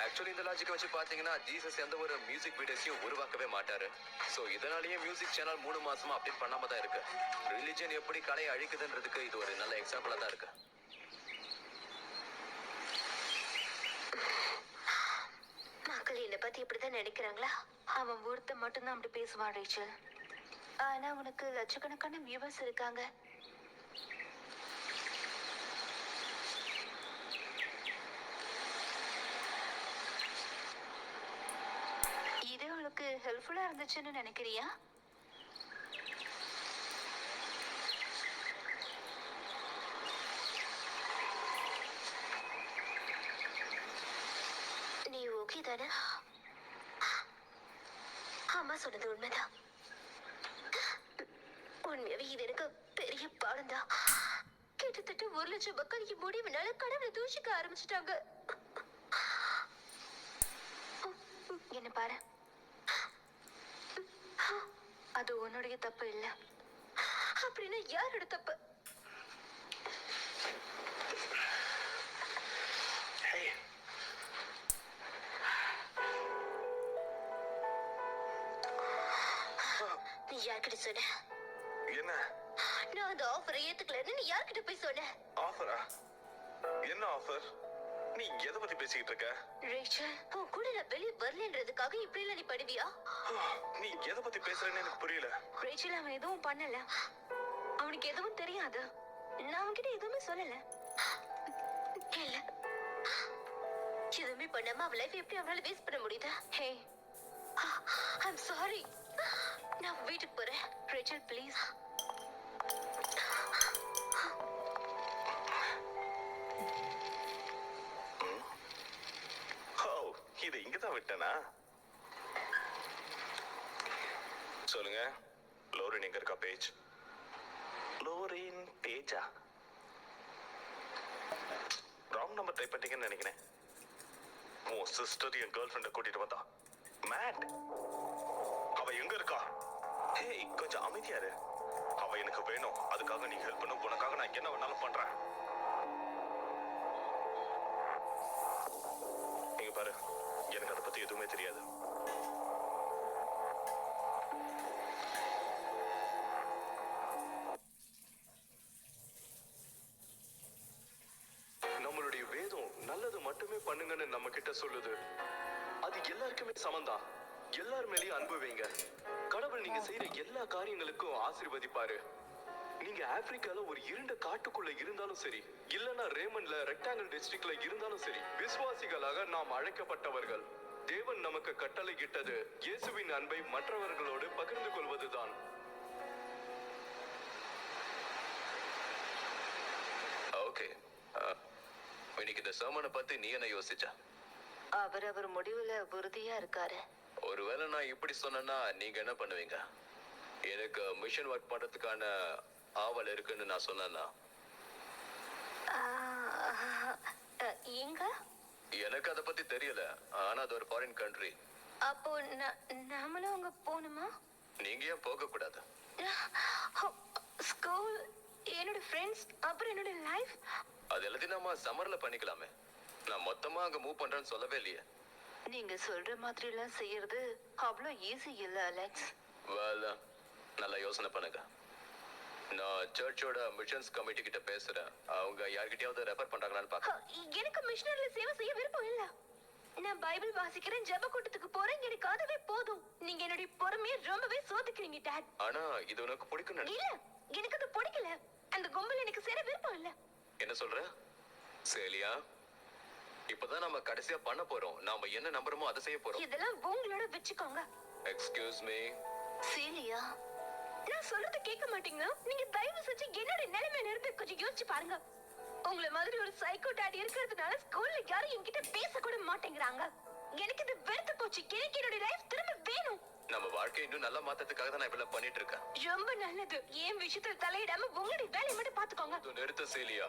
ஆக்சுவலி இந்த லாஜிக்கை வச்சு பாத்தீங்கன்னா, ஜீசஸ் எந்த ஒரு மியூசிக் வீடியோஸையும் உருவாக்கவே மாட்டாரு. சோ இதனாலேயே மியூசிக் சேனல் 3 மாசமா அப்டேட் பண்ணாம தான் இருக்கு. ரிலிஜன் எப்படி கலையை அழிக்குதுன்றதுக்கு இது ஒரு நல்ல எக்ஸாம்பிளா தான் இருக்கு. மக்கள் என்னை பத்தி இப்படிதான் நினைக்கிறாங்களா? அவன் ஒருத்தன் மட்டும்தான் அப்படி பேசுவான் ரேச்சல். ஆனா உனக்கு லட்சக்கணக்கான வியூவர்ஸ் இருக்காங்க. இது உனக்கு ஹெல்ப்ஃபுல்லா இருந்துச்சுன்னு நினைக்கிறியா? நீ ஓகே தானே? அம்மா சொன்னது உண்மைதான். உண்மையாவே இது எனக்கு பெரிய பாடம் தான். கிட்டத்தட்ட 1 லட்சம் மக்கள் முடிவுனால கடவுளை தூஷிக்க ஆரம்பிச்சுட்டாங்க. என்ன பாரு, அது உன்னுடைய தப்பு இல்ல. அப்படின்னா யாரோட தப்பு? நீ யார்கிட்ட சொன்ன? என்ன? நான் அந்த ஆஃபரை ஏத்துக்கலன்னு நீ யார்கிட்ட போய் சொன்ன? ஆஃபரா? என்ன ஆஃபர்? நீ எதை பத்தி பேசிக்கிட்டு இருக்க? ரேச்சல், உன் கூட நான் வெளியே வரலன்றதுக்காக இப்படி எல்லாம் நீ பண்ணுவியா? நீ எதை பத்தி பேசுறேன்னு எனக்கு புரியல. ரேச்சல், அவன் எதுவும் பண்ணல. அவனுக்கு எதுவும் தெரியாது. நான் அவன்கிட்ட எதுவுமே சொல்லல. இல்ல, எதுவுமே பண்ணாம அவன் லைஃப் எப்படி அவனால வேஸ்ட் பண்ண முடியுது? ஹே, ஐம் சாரி. நான் வீட்டுக்கு போறேன். Rachel please. இதை இங்கதான் விட்டனா? சொல்லுங்க, லோரின் எங்க இருக்கா? பேஜ். லோரின் பேஜா? ராங் நம்பர் டைப் பண்ணிட்டீங்கன்னு நினைக்கிறேன். உன் சிஸ்டர் என் கேர்ள் ஃப்ரெண்டை கூட்டிட்டு வந்தா. மேட், அவ எங்க இருக்கா? ஹே, கொஞ்சம் அமைதியா இரு. அவ எனக்கு வேணும். அதுக்காக நீ ஹெல்ப் பண்ணும். உனக்காக நான் என்ன வேணாலும் பண்றேன். நீங்க பாரு, எனக்கு அதை பத்தி எதுவுமே தெரியாது. பண்ணுங்கன்னு நம்ம கிட்ட சொல்லுது. அது எல்லாருக்குமே சமம்தான். எல்லார் மேலயும் அன்பு வைங்க. கடவுள் நீங்க செய்யற எல்லா காரியங்களுக்கும் ஆசீர்வதிப்பாரு. நீங்க ஆப்பிரிக்கால ஒரு இருண்ட காட்டுக்குள்ள இருந்தாலும் சரி, இல்லனா ரேமண்ட்ல ரெக்டாங்கிள் டிஸ்ட்ரிக்ட்ல இருந்தாலும் சரி, விசுவாசிகளாக நாம் அழைக்கப்பட்டவர்கள். தேவன் நமக்கு கட்டளையிட்டது இயேசுவின் அன்பை மற்றவர்களோடு பகிர்ந்து கொள்வதுதான். ஓகே, இன்னைக்கு இந்த சர்மனை பத்தி நீ என்ன யோசிச்ச? அவர் முடிவுல உறுதியா இருக்காரு. ஒருவேளை நான் இப்படி சொன்னேன்னா நீங்க என்ன பண்ணுவீங்க? எனக்கு மிஷன் ஒர்க் பண்றதுக்கான ஆவல் இருக்குன்னு நான் சொன்னேன்னா? எங்க? எனக்கு அதை பத்தி தெரியல, ஆனா அது ஒரு ஃபாரின் கண்ட்ரி. அப்போ நாமளும் அங்க போகணுமா? நீங்க ஏன் போக கூடாது? ஸ்கூல், என்னோட ஃப்ரெண்ட்ஸ், அப்புறம் என்னோட லைஃப். அது எல்லாத்தையும் நம்ம சம்மர்ல பண்ணிக்கலாமே. நான் மொத்தமா அங்க மூவ் பண்றேன்னு சொல்லவே இல்லையே. நீங்க சொல்ற மாதிரி எல்லாம் செய்யறது அவ்வளோ ஈஸி இல்ல அலெக்ஸ். நல்லா யோசனை பண்ணுங்க. நான் சர்ச்சோட மிஷன்ஸ் கமிட்டி கிட்ட பேசுறேன். அவங்க யார்கிட்டயாவது ரெஃபர் பண்றாங்களான்னு பாக்க. எனக்கு மிஷனரில சேவை செய்ய விருப்பம் இல்ல. நான் பைபிள் வாசிக்கிறேன், ஜெப கூட்டத்துக்கு போறேன், எனக்கு அதுவே போதும். நீங்க என்னோட பொறுமையை ரொம்பவே சோதிக்கிறீங்க டாட். ஆனா இது உனக்கு பிடிக்கும்? இல்ல, எனக்கு அது பிடிக்கல. அந்த கும்பல் எனக்கு சேர விருப்பம் இல்ல. என்ன சொல்ற சேலியா? இப்பதான் நம்ம கடைசியா பண்ண போறோம். நாம என்ன நம்புறோமோ அதை செய்ய போறோம். இதெல்லாம் உங்களோட வெச்சுக்கோங்க. எக்ஸ்கியூஸ் மீ சீலியா, நான் சொல்றது கேட்க மாட்டீங்களா? நீங்க தயவு செஞ்சு என்னோட நிலைமையில இருந்து கொஞ்சம் யோசிச்சு பாருங்க. உங்களை மாதிரி ஒரு சைக்கோ டாடி இருக்கிறதுனால ஸ்கூல்ல யாரும் என்கிட்ட பேச கூட மாட்டேங்கிறாங்க. எனக்கு இது வெறுத்து போச்சு. எனக்கு என்னோட லைஃப் திரும்ப வேணும். நம்ம வாழ்க்கை இன்னும் நல்லா மாத்ததுக்காக தான் நான் இப்பெல்லாம் பண்ணிட்டு இருக்கேன். ரொம்ப நல்லது. என் விஷயத்துல தலையிடாம உங்களுடைய வேலையை மட்டும் பாத்துக்கோங்க. நிறுத்த சேலியா.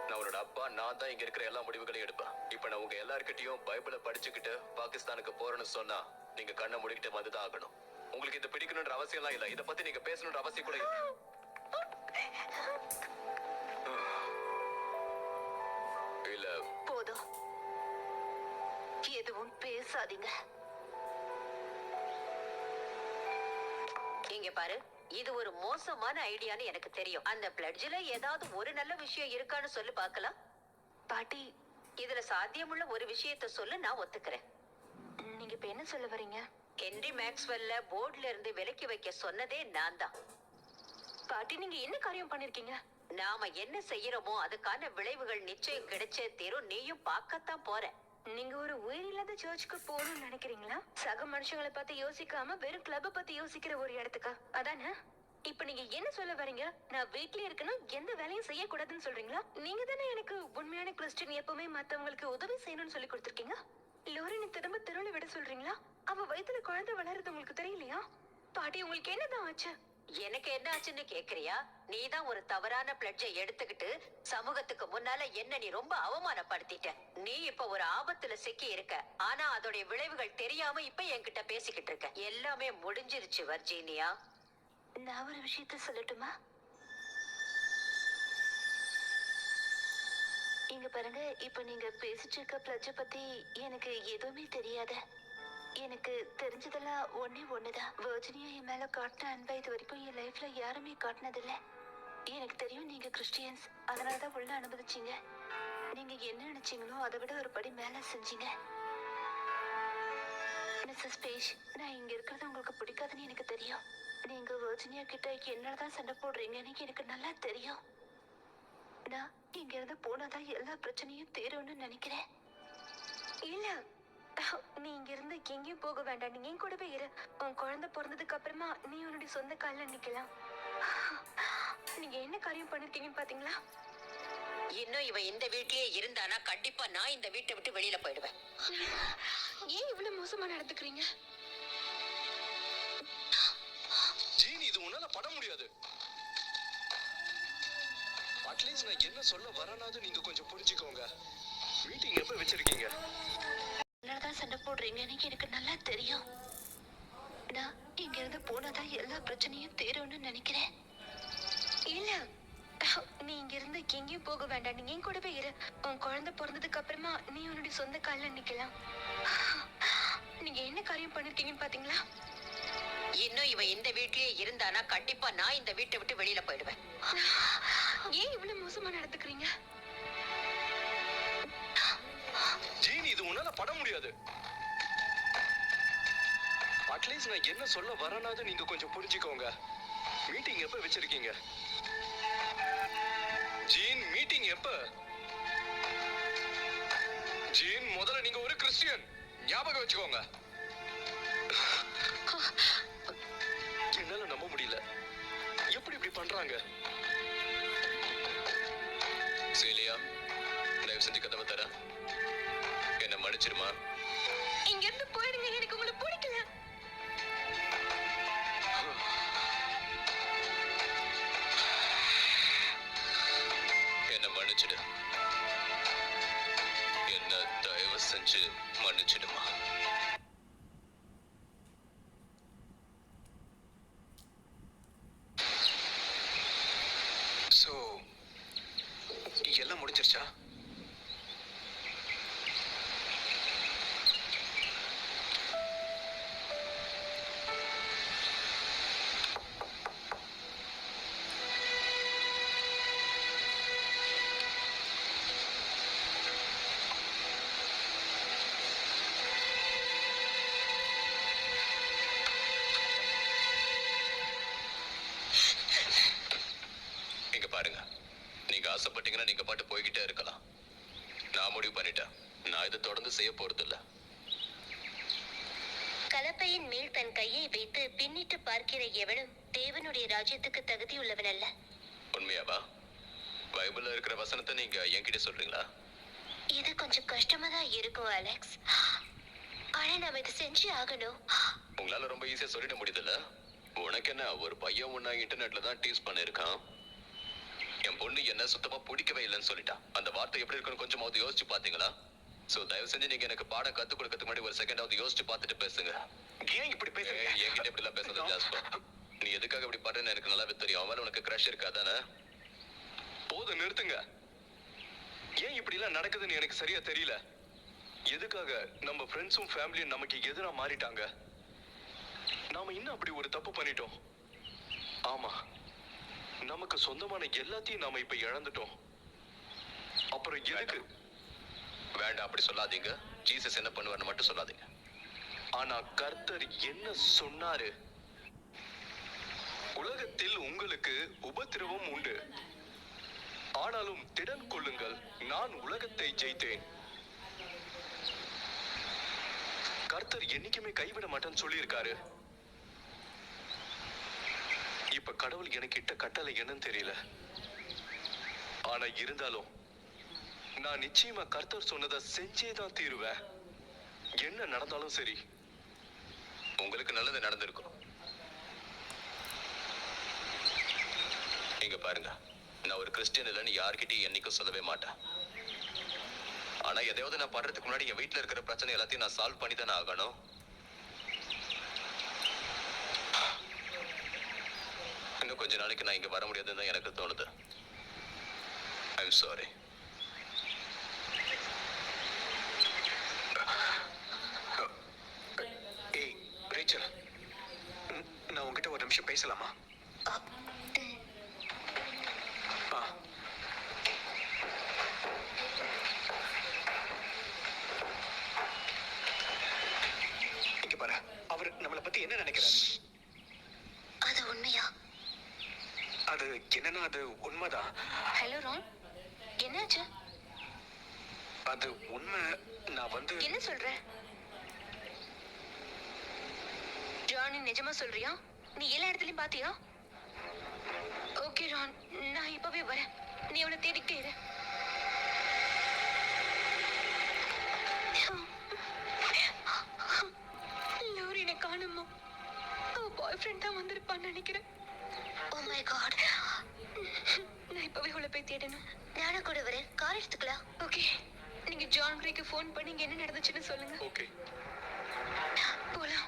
நான் உன்னோட அப்பா, நான் தான் இங்க இருக்கிற எல்லா முடிவுகளையும் எடுப்பேன். இப்ப நான் உங்க எல்லார்கிட்டயும் பைபிளை படிச்சுக்கிட்டு பாகிஸ்தானுக்கு போறேன்னு சொன்னா நீங்க கண்ணை மூடிக்கிட்டு வந்துதான் ஆகணும். உங்களுக்கு இது பிடிக்கணும்ன்ற அவசியம் எல்லாம் இல்ல. இத பத்தி நீங்க பேசணும்ன்ற அவசியம் கூட இல்ல. இல்ல போதும், எதுவும் பேசாதீங்க. இங்க பாரு, இது ஒரு மோசமான ஐடியான்னு எனக்கு தெரியும். அந்த பிளட்ஜ்ல ஏதாவது ஒரு நல்ல விஷயம் இருக்கான்னு சொல்லு பார்க்கலாம். பாட்டி, இதுல சாத்தியமுள்ள ஒரு விஷயத்த சொல்லு, நான் ஒத்துக்கிறேன். நீங்க இப்ப என்ன சொல்ல வரீங்க? ஹென்றி மேக்ஸ்வெல்ல போர்ட்ல இருந்து விலக்கி வைக்க சொன்னதே நான் தான். பாட்டி, நீங்க என்ன காரியம் பண்ணிருக்கீங்க? நாம என்ன செய்யறோமோ அதுக்கான விளைவுகள் நிச்சயம் கிடைச்சே தீரும். நீயும் பார்க்கத்தான் போற. நீங்க ஒரு உயிரில்லாத சர்ச்சுக்கு போகணும்னு நினைக்கிறீங்களா? சக மனுஷங்களை பத்தி யோசிக்காம வெறும் கிளப்ப பத்தி யோசிக்கிற ஒரு இடத்துக்கு, அதானே? இப்ப நீங்க என்ன சொல்ல வரீங்க? நான் வீட்லயே இருக்கணும், எந்த வேலையும் செய்யக்கூடாதுன்னு சொல்றீங்களா? நீங்க தானே எனக்கு உண்மையான கிறிஸ்டியன், எப்பவுமே மத்தவங்களுக்கு உதவி செய்யணும்னு சொல்லி கொடுத்திருக்கீங்க. லோரினை திரும்ப தெருவுல விட சொல்றீங்களா? அவ வயித்துல குழந்தை வளருது உங்களுக்கு தெரியலையா? பாட்டி, உங்களுக்கு என்னதான் ஆச்சு? எனக்கு என்ன ஆச்சுன்னு கேக்குறியா? நீதான் ஒரு தவறான பிளட்ஜை எடுத்துக்கிட்டு சமூகத்துக்கு முன்னால என்ன நீ ரொம்ப அவமானப்படுத்திட்ட. நீ இப்ப ஒரு ஆபத்துல சிக்கி இருக்க. ஆனா அதோடைய விளைவுகள் தெரியாம இப்ப என்கிட்ட பேசிக்கிட்டு இருக்க. எல்லாமே முடிஞ்சிருச்சு வர்ஜீனியா. நான் ஒரு விஷயத்த சொல்லட்டுமா? இங்க பாருங்க, இப்ப நீங்க பேசிட்டு இருக்க பிளட்ஜ பத்தி எனக்கு எதுவுமே தெரியாத. எனக்கு தெரிஞ்சதெல்லாம் ஒண்ணுதான். வர்ஜினியா என் மேல காட்டின அன்பை இது வரைக்கும் என் லைஃப்ல யாருமே காட்டினதில்ல. எனக்கு தெரியும் நீங்க கிறிஸ்டியன்ஸ், அதனாலதான் உள்ள அனுமதிச்சீங்க. நீங்க என்ன நினைச்சீங்களோ அதை விட ஒரு படி மேல செஞ்சீங்க. மிஸ்ஸஸ் பேஜ், நான் இங்க இருக்கிறது உங்களுக்கு பிடிக்காதுன்னு எனக்கு தெரியும். நீங்க வர்ஜினியா கிட்ட என்னாலதான் சண்டை போடுறீங்கன்னு எனக்கு நல்லா தெரியும். நான் இங்க இருந்து போனாதான் எல்லா பிரச்சனையும் தீரும்னு நினைக்கிறேன். இல்ல, நீ இங்க இருந்து எங்கேயும் போக வேண்டாம். நீ என் கூடவே இரு. உன் குழந்தை பிறந்ததுக்கு அப்புறமா நீ உன்னுடைய சொந்த காலில் நிக்கலாம். நீங்க என்ன காரியம் பண்ணிருக்கீங்கன்னு பாத்தீங்களா? இன்னும் இவ இந்த வீட்லயே இருந்தானா கண்டிப்பா நான் இந்த வீட்டை விட்டு வெளியில போயிடுவேன். ஏன் இவ்வளவு மோசமா நடந்துக்கிறீங்க? ஜீனி, இது உன்னால பட முடியாது. அட்லீஸ்ட் நான் என்ன சொல்ல வரேனாவது நீங்க கொஞ்சம் புரிஞ்சுக்கோங்க. மீட்டிங் எப்ப வச்சிருக்கீங்க? என்னதான் சண்டை போடுறீங்கன்னு எனக்கு நல்லா தெரியும். நான் இங்க இருந்து போனாதான் எல்லா பிரச்சனையும் தீரும்னு நினைக்கிறேன். இல்ல, நீ இங்க இருந்து எங்கேயும் போக வேண்டாம். நீ என் கூடவே இரு. உன் குழந்தை பிறந்ததுக்கு அப்புறமா நீ உன்னுடைய சொந்த காலில் நிக்கலாம். நீங்க என்ன காரியம் பண்ணிருக்கீங்கன்னு பாத்தீங்களா? இன்னும் இவ இந்த வீட்லயே இருந்தானா கண்டிப்பா நான் இந்த வீட்டை விட்டு வெளியில போயிடுவேன். ஏன் இவ்வளவு மோசமா நடந்துக்கிறீங்க? என்னால பட முடியாது. அட்லீஸ்ட் நான் என்ன சொல்ல வரனாவது நீங்க கொஞ்சம் புரிஞ்சுக்கோங்க. மீட்டிங் எப்ப வச்சிருக்கீங்க? ஜீன், மீட்டிங் எப்ப? ஜீன், முதல்ல நீங்க ஒரு கிறிஸ்டியன், ஞாபகம் வச்சுக்கோங்க. என்னால நம்ப முடியல, எப்படி இப்படி பண்றாங்க? சீலியா, தயவு செஞ்சு கதவை தர. என்ன மன்னிச்சிருமா. இங்க இருந்து போயிடுங்க, எனக்கு உங்களை பிடிக்கல. என்ன மன்னிச்சிடு. என்ன தயவு செஞ்சு மன்னிச்சிடுமா. ஸோ எல்லாம் முடிஞ்சிருச்சா? இங்க பாருங்க, நீங்க ஆசைப்பட்டீங்கன்னா நீங்க பாட்டு போய்கிட்டே இருக்கலாம். நான் முடிவு பண்ணிட்டேன், நான் இதை தொடர்ந்து செய்ய போறது இல்ல. கலப்பையின் மேல் தன் கையை வைத்து பின்னிட்டு பார்க்கிற எவனும் தேவனுடைய ராஜ்யத்துக்கு தகுதியுள்ளவன் அல்ல. உண்மையாவா? பைபிள்ல இருக்கிற வசனத்தை நீங்க என்கிட்ட சொல்றீங்களா? இது கொஞ்சம் கஷ்டமா தான் இருக்கும் அலெக்ஸ், ஆனா நாம இதை செஞ்சு ஆகணும். உங்களால ரொம்ப ஈஸியா சொல்லிட முடியுதுல்ல? உனக்கு என்ன, ஒரு பையன் உன்னை இன்டர்நெட்ல தான் டீஸ் பண்ணிருக்கான். என் பொண்ணு என்ன சுத்தமா பிடிக்கவே இல்லைன்னு சொல்லிட்டா. அந்த வார்த்தை எப்படி இருக்குன்னு கொஞ்சமாவது யோசிச்சு பாத்தீங்களா? சோ தயவு செஞ்சு நீங்க எனக்கு பாடம் கத்து கொடுக்கறதுக்கு முன்னாடி ஒரு செகண்டாவது யோசிச்சு பார்த்துட்டு பேசுங்க. ஏன் இப்படி பேசுறீங்க? என்கிட்ட இப்படி எல்லாம் பேசுறது ஜாஸ்பர். நீ எதுக்காக இப்படி பண்றேன்னு எனக்கு நல்லாவே தெரியும். அவன் மேல உனக்கு கிரஷ் இருக்காதானே? போதும், நிறுத்துங்க. ஏன் இப்படி எல்லாம் நடக்குதுன்னு எனக்கு சரியா தெரியல. எதுக்காக நம்ம ஃப்ரெண்ட்ஸும் ஃபேமிலியும் நமக்கு எதிரா மாறிட்டாங்க? நாம இன்னும் அப்படி ஒரு தப்பு பண்ணிட்டோம். ஆமா, நமக்கு சொந்தமான எல்லாத்தையும் நாம இப்ப இழந்துட்டோம். அப்புறம் எதுக்கு? வேண்டாம், அப்படி சொல்லாதீங்க. ஜீசஸ் என்ன பண்ணுவார்னு மட்டும் சொல்லாதீங்க. ஆனா கர்த்தர் என்ன சொன்னாரு? உலகத்தில் உங்களுக்கு உபத்திரவம் உண்டு, ஆனாலும் திடன் கொள்ளுங்கள், நான் உலகத்தை ஜெயித்தேன். கர்த்தர் என்னைக்குமே கைவிட மாட்டேன்னு சொல்லியிருக்காரு. இப்ப கடவுள் எனக்கு இட்ட கட்டளை என்னன்னு தெரியல, ஆனா இருந்தாலும் நான் நிச்சயமா கர்த்தர் சொன்னதை செஞ்சே தான் தீருவேன். என்ன நடந்தாலும் சரி. உங்களுக்கு நல்லது நடந்திருக்கும். இங்க பாருங்க, நான் ஒரு கிறிஸ்டியன் இல்லைன்னு யார்கிட்டயும் என்னைக்கும் சொல்லவே மாட்டேன். ஆனா எதையாவது நான் பண்றதுக்கு முன்னாடி என் வீட்டுல இருக்கிற பிரச்சனை எல்லாத்தையும் நான் சால்வ் பண்ணி தானே ஆகணும். இன்னும் கொஞ்ச நாளைக்கு நான் இங்க வர முடியாதுன்னு தான் எனக்கு தோணுது. I'm sorry. ஏய் ரேச்சல், நான் உங்ககிட்ட ஒரு நிமிஷம் பேசலாமா? ஆ. இங்க பாரு, அவர் நம்மளை பத்தி என்ன நினைக்கிறாரு? அது உண்மையா? அது என்னன்னா, அது உண்மைதான். ஹலோ ரான், என்னாச்சு? அது உண்மை. நான் வந்து என்ன சொல்ற? ரான், நிஜமா சொல்றியா? நீ எல்லா இடத்துலயும் பாத்தியா? ஓகே ரான், நான் இப்பவே வரேன். நீ அவனை தேடிக்கிட்டே இரு. லோரினை காணுமா? அவ பாய் ஃப்ரெண்ட் தான் வந்திருப்பான்னு நினைக்கிறேன். ஓ மை காட், நான் இப்பவே அவளை போய் தேடணும். நானும் கூட வரேன், கார் எடுத்துக்கலாம். ஓகே, நீங்க ஜான் கிரேக்கு ஃபோன் பண்ணி இங்க என்ன நடந்துச்சுன்னு சொல்லுங்க. ஓகே, போலாம்.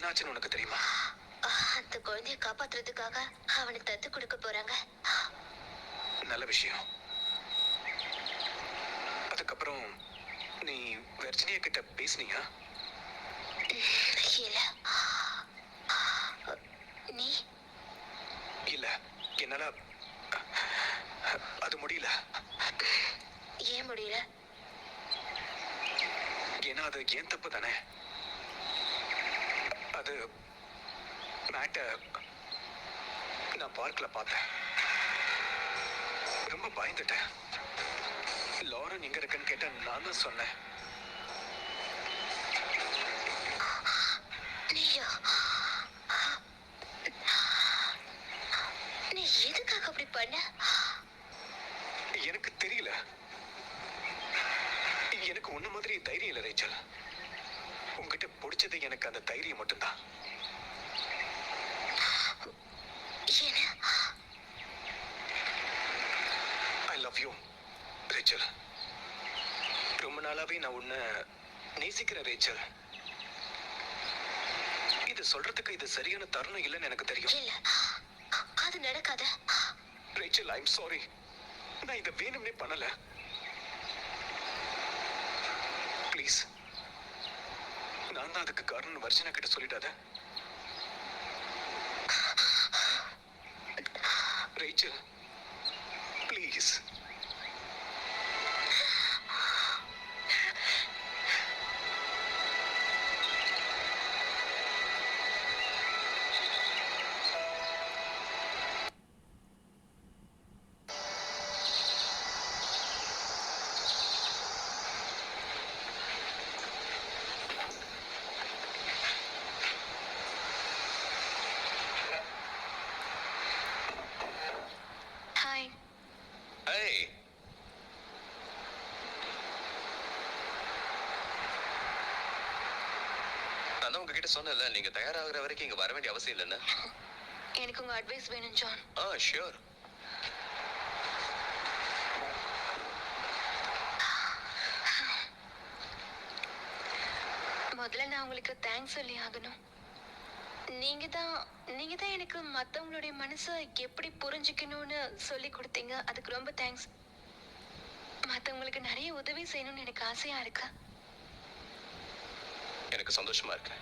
என்னாச்சுன்னு உனக்கு தெரியுமா? அந்த குழந்தைய காப்பாத்துறதுக்காக அவனை தத்து கொடுக்க போறாங்க. நல்ல விஷயம். அதுக்கப்புறம் நீ வெர்ஜினியா கிட்ட பேசுனியா? இல்ல. நீ? இல்ல, என்னால அது முடியல. ஏன் முடியல? ஏன்னா அது ஏன் தப்பு தானே. அது மேட்ட நான் பார்க்ல பார்த்தேன். ரொம்ப பயந்துட்டேன். லாரன் எங்க இருக்குன்னு கேட்ட நான் தான் சொன்னேன். நீயோ? நீ எதுக்காக அப்படி பண்ண? எனக்கு தெரியல. எனக்கு உன்ன மாதிரி தைரியம் இல்லை ரேச்சல். உங்ககிட்ட பிடிச்சது எனக்கு அந்த தைரியம் மட்டும்தான். I love you Rachel. ரொம்ப நாளாவே நான் உன்னை நேசிக்கிறேன் ரேச்சல். இது சொல்றதுக்கு இது சரியான தருணம் இல்லைன்னு எனக்கு தெரியும். இல்ல, அது நடக்காத. Rachel, I'm sorry. நான் இதை வேணும்னே பண்ணல. ப்ளீஸ், நான் தான் அதுக்கு காரணம் வர்ஜினா கிட்ட சொல்லிடாத. Rachel, please. ஹாய். ஏய், நான் தான் உங்ககிட்ட சொன்னேன்ல, நீங்க தயாராகிற வரைக்கும் இங்க வர வேண்டிய அவசியம் இல்லைன்னு. எனக்கு உங்க அட்வைஸ் வேணும் ஜான். ஷியோர். முதல்ல நான் உங்களுக்கு தேங்க்ஸ் சொல்லி ஆகணும். நீங்க தான் எனக்கு மத்தவங்களுடைய மனசை எப்படி புரிஞ்சுக்கணும்னு சொல்லி கொடுத்தீங்க. அதுக்கு ரொம்ப தேங்க்ஸ். மத்தவங்களுக்கு நிறைய உதவி செய்யணும்னு எனக்கு ஆசையா இருக்கு. எனக்கு சந்தோஷமா இருக்கு.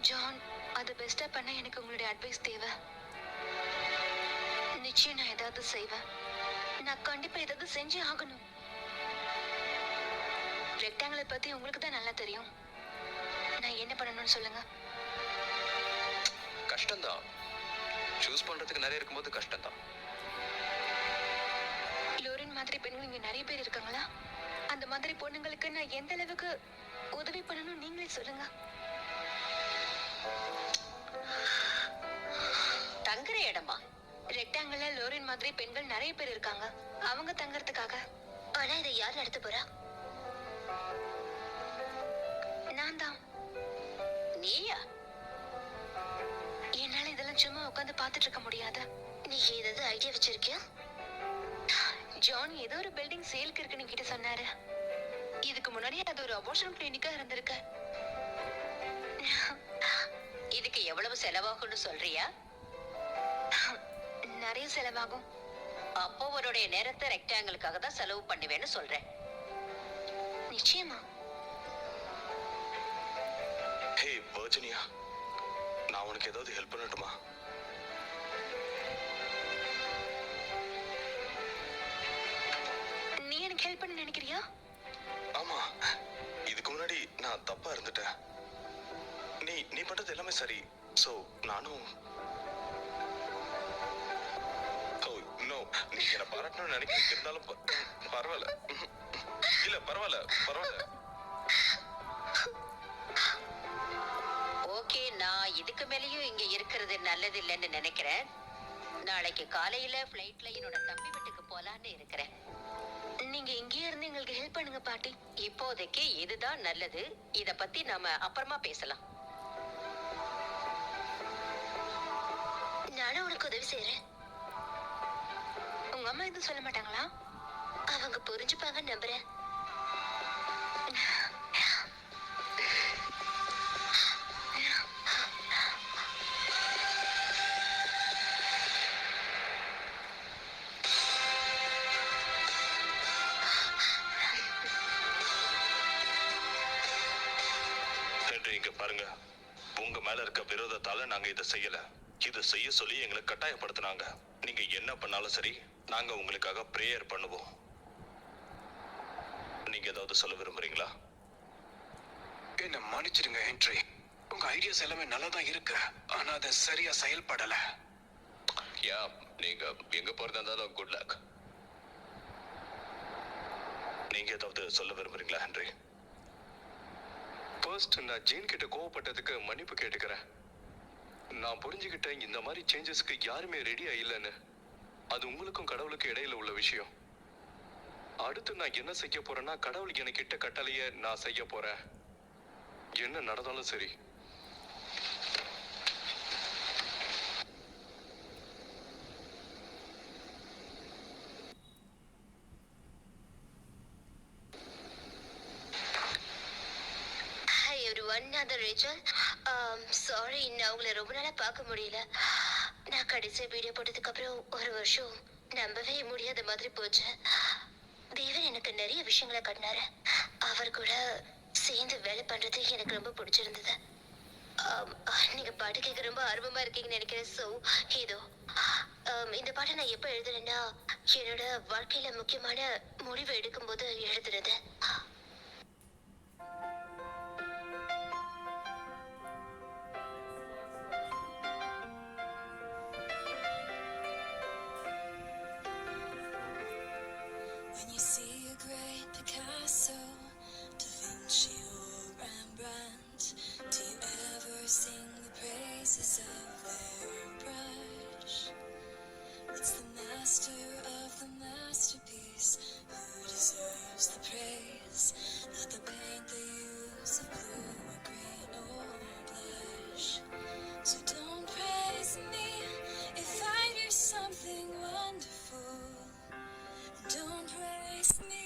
ஜான், அது பெஸ்டா பண்ண எனக்கு உங்களுடைய அட்வைஸ் தேவை. நிச்சயம் நான் ஏதாவது செய்வேன். நான் கண்டிப்பா ஏதாவது செஞ்சே ஆகணும். ரெக்டாங்கிளை பத்தி உங்களுக்கு தான் நல்லா தெரியும். நான் என்ன பண்ணணும்னு சொல்லுங்க. கஷ்டம்தான். சூஸ் பண்றதுக்கு நிறைய இருக்கும்போது கஷ்டம்தான். லோரின் மாதிரி பெண்கள் இங்க நிறைய பேர் இருக்காங்களா? அந்த மாதிரி பொண்ணுங்களுக்கு நான் எந்த அளவுக்கு உதவி பண்ணணும் நீங்களே சொல்லுங்க. தங்குற இடமா? ரெக்டாங்கிள்ல லோரின் மாதிரி பெண்கள் நிறைய பேர் இருக்காங்க. அவங்க தங்கறதுக்காக. ஆனா இதை யார் நடத்த போறா? நான் தான். நீயா? என்னால இதெல்லாம் சும்மா உட்காந்து பார்த்துட்டு இருக்க முடியாது. நீ ஏதாவது ஐடியா வச்சிருக்கியா? ஜான் ஏதோ ஒரு பில்டிங் சேல்க்கு இருக்குன்னு கிட்ட சொன்னாரு. இதுக்கு முன்னாடி அது ஒரு அபார்ஷன் கிளினிக்கா இருந்திருக்கு. இதுக்கு எவ்வளவு செலவாகும்னு சொல்றியா? நிறைய செலவாகும். அப்போ உன்னுடைய நேரத்தை ரெக்டாங்கிளுக்காக தான் செலவு பண்ணுவேன்னு சொல்றேன். நிச்சயமா. ஹே வர்ஜினியா, நான் உனக்கு ஏதாவது ஹெல்ப் பண்ணட்டுமா? நீ எனக்கு ஹெல்ப் பண்ண நினைக்கிறியா? ஆமா, இதுக்கு முன்னாடி நான் தப்பா இருந்துட்டேன். நீ பண்றது எல்லாமே சரி. சோ நானும் நீ என்ன பாராட்டணும்னு நினைக்கிறீங்க. இருந்தாலும் பரவாயில்ல. இல்ல பரவாயில்ல. ஓகே, நான் இதுக்கு மேலேயும் இங்க இருக்கிறது நல்லது இல்லைன்னு நினைக்கிறேன். நாளைக்கு காலையில ஃப்ளைட்ல என்னோட தம்பி வீட்டுக்கு போலான்னு இருக்கிறேன். நீங்க இங்கேயே இருந்து எங்களுக்கு ஹெல்ப் பண்ணுங்க பாட்டி. இப்போதைக்கு இதுதான் நல்லது. இத பத்தி நாம அப்புறமா பேசலாம். நானும் உனக்கு உதவி செய்யறேன். உங்க அம்மா எதுவும் சொல்ல மாட்டாங்களா? அவங்க புரிஞ்சுப்பாங்க நம்புறேன். இங்க பாருங்க, உங்க மேல இருக்க விரோதத்தால நாங்க இதை செய்யல. இதை செய்ய சொல்லி எங்களை கட்டாயப்படுத்தினாங்க. நீங்க என்ன பண்ணாலும் சரி, நாங்க உங்களுக்காக பிரேயர் பண்ணுவோம். நீங்க ஏதாவது சொல்ல விரும்புறீங்களா? என்ன மன்னிச்சிடுங்க ஹென்றி. உங்க ஐடியாஸ் எல்லாமே நல்லா தான் இருக்கு, ஆனா அது சரியா செயல்படல. யா, நீங்க எங்க போறதா இருந்தாலும் குட் லக். நீங்க ஏதாவது சொல்ல விரும்புறீங்களா ஹென்றி? ஃபர்ஸ்ட் நான் ஜேன் கிட்ட கோவப்பட்டதுக்கு மன்னிப்பு கேட்டுக்கிறேன். நான் புரிஞ்சுக்கிட்டேன் இந்த மாதிரி சேஞ்சஸ்க்கு யாருமே ரெடியா இல்லைன்னு. அது உங்களுக்கும் கடவுளுக்கும் இடையில உள்ள விஷயம். அடுத்து நான் என்ன செய்ய போறேன்னா, கடவுள் எனக்கு இட்ட கட்டளைய நான் செய்ய போறேன். என்ன நடந்தாலும் சரி. ஹாய் எவ்ரிவன், நான் தான் ரேச்சல். சாரி, நான் உங்களை ரொம்ப நாளா பார்க்க முடியல. நான் கடைசியா வீடியோ போட்டதுக்கு அப்புறம் ஒரு வருஷம் நம்பவே முடியாத மாதிரி போச்சு. தேவன் எனக்கு நிறைய விஷயங்களை காட்டினாரு. அவர் கூட சேர்ந்து வேலை பண்றது எனக்கு ரொம்ப பிடிச்சிருந்தது. நீங்க பாட்டு கேட்க ரொம்ப ஆர்வமா இருக்கீங்கன்னு நினைக்கிறேன். ஸோ இதோ இந்த பாட்டை நான் எப்போ எழுதுனேன்னா, என்னோட வாழ்க்கையில முக்கியமான முடிவு எடுக்கும்போது எழுதுனது. When you see a great Picasso, Da Vinci or Rembrandt, do you ever sing the praises of their brush? It's the master of the masterpiece who deserves the praise, not the paint they use of blue or green or blush. So don't praise me if I do something wonderful. Don't praise me,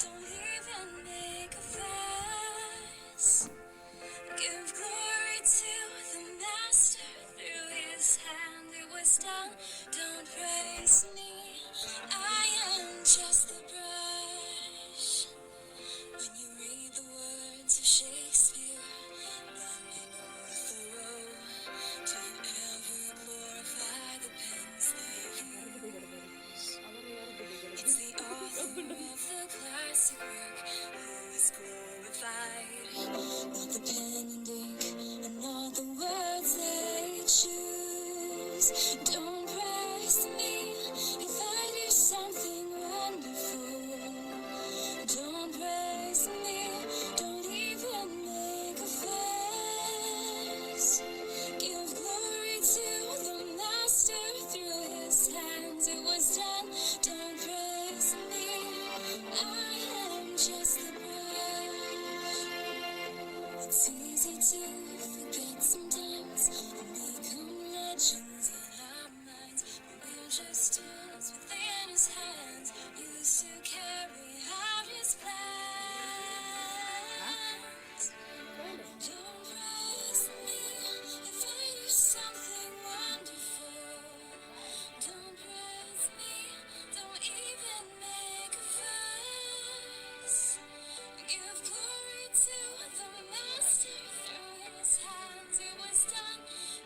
don't even make a fuss. Give glory to the master, through his hand it was done. Don't praise me, I am just the brush. When you read the words of Shakespeare, then you know Thoreau. Do you ever glorify the pens they use? It's the author of the classic work who is glorified, not the pen and ink and not the words they choose. Don't praise me if I do something wonderful. Don't praise me, don't even make a fuss. Give glory to the master, through his hands it was done. Don't praise me, I am just the brush. It's easy to forget sometimes, and become legends in our minds, but we're just tools within his hands, used to carry out his plans. Don't praise me if I do something wonderful. Don't praise me, don't even make a fuss. Give glory to the master, through his hands it was done.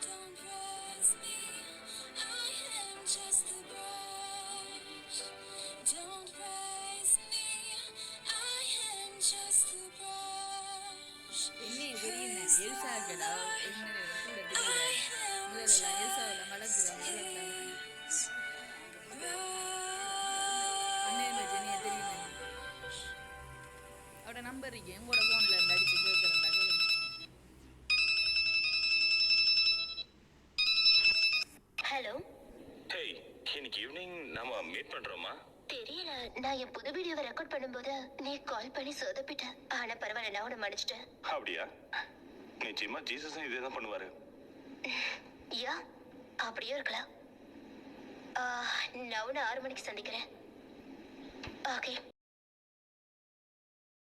Don't praise me, I am just the brush. Don't praise me, I am just the brush. என்ன தெரியுங்க எல்சாங்களா என்ன கூட I தெரியல. am முதல்ல எல்சாவில் மலக்குறாங்க அண்ணன் ஜெனியா தெரியுங்க. அவட நம்பர் இருக்கு உங்களோட ஃபோன்ல இருந்து அடிச்சு கேட்குறேன்டா. ஹலோ, ஹேய், இன்னைக்கு ஈவினிங் நாம மீட் பண்றோமா? தெரியல. நான் என் புது வீடியோவை ரெக்கார்ட் பண்ணும்போது நீ கால் பண்ணி சொதப்பிட்ட. ஆனா பரவாயில்ல, நான் உன்னை மன்னிச்சிட்டேன். அப்படியா? நிச்சயமா ஜீசஸும் இதே தான் பண்ணுவாரு. யா, அப்படியும் இருக்கலாம். நான் உன்னை 6 மணிக்கு சந்திக்கிறேன். ஓகே.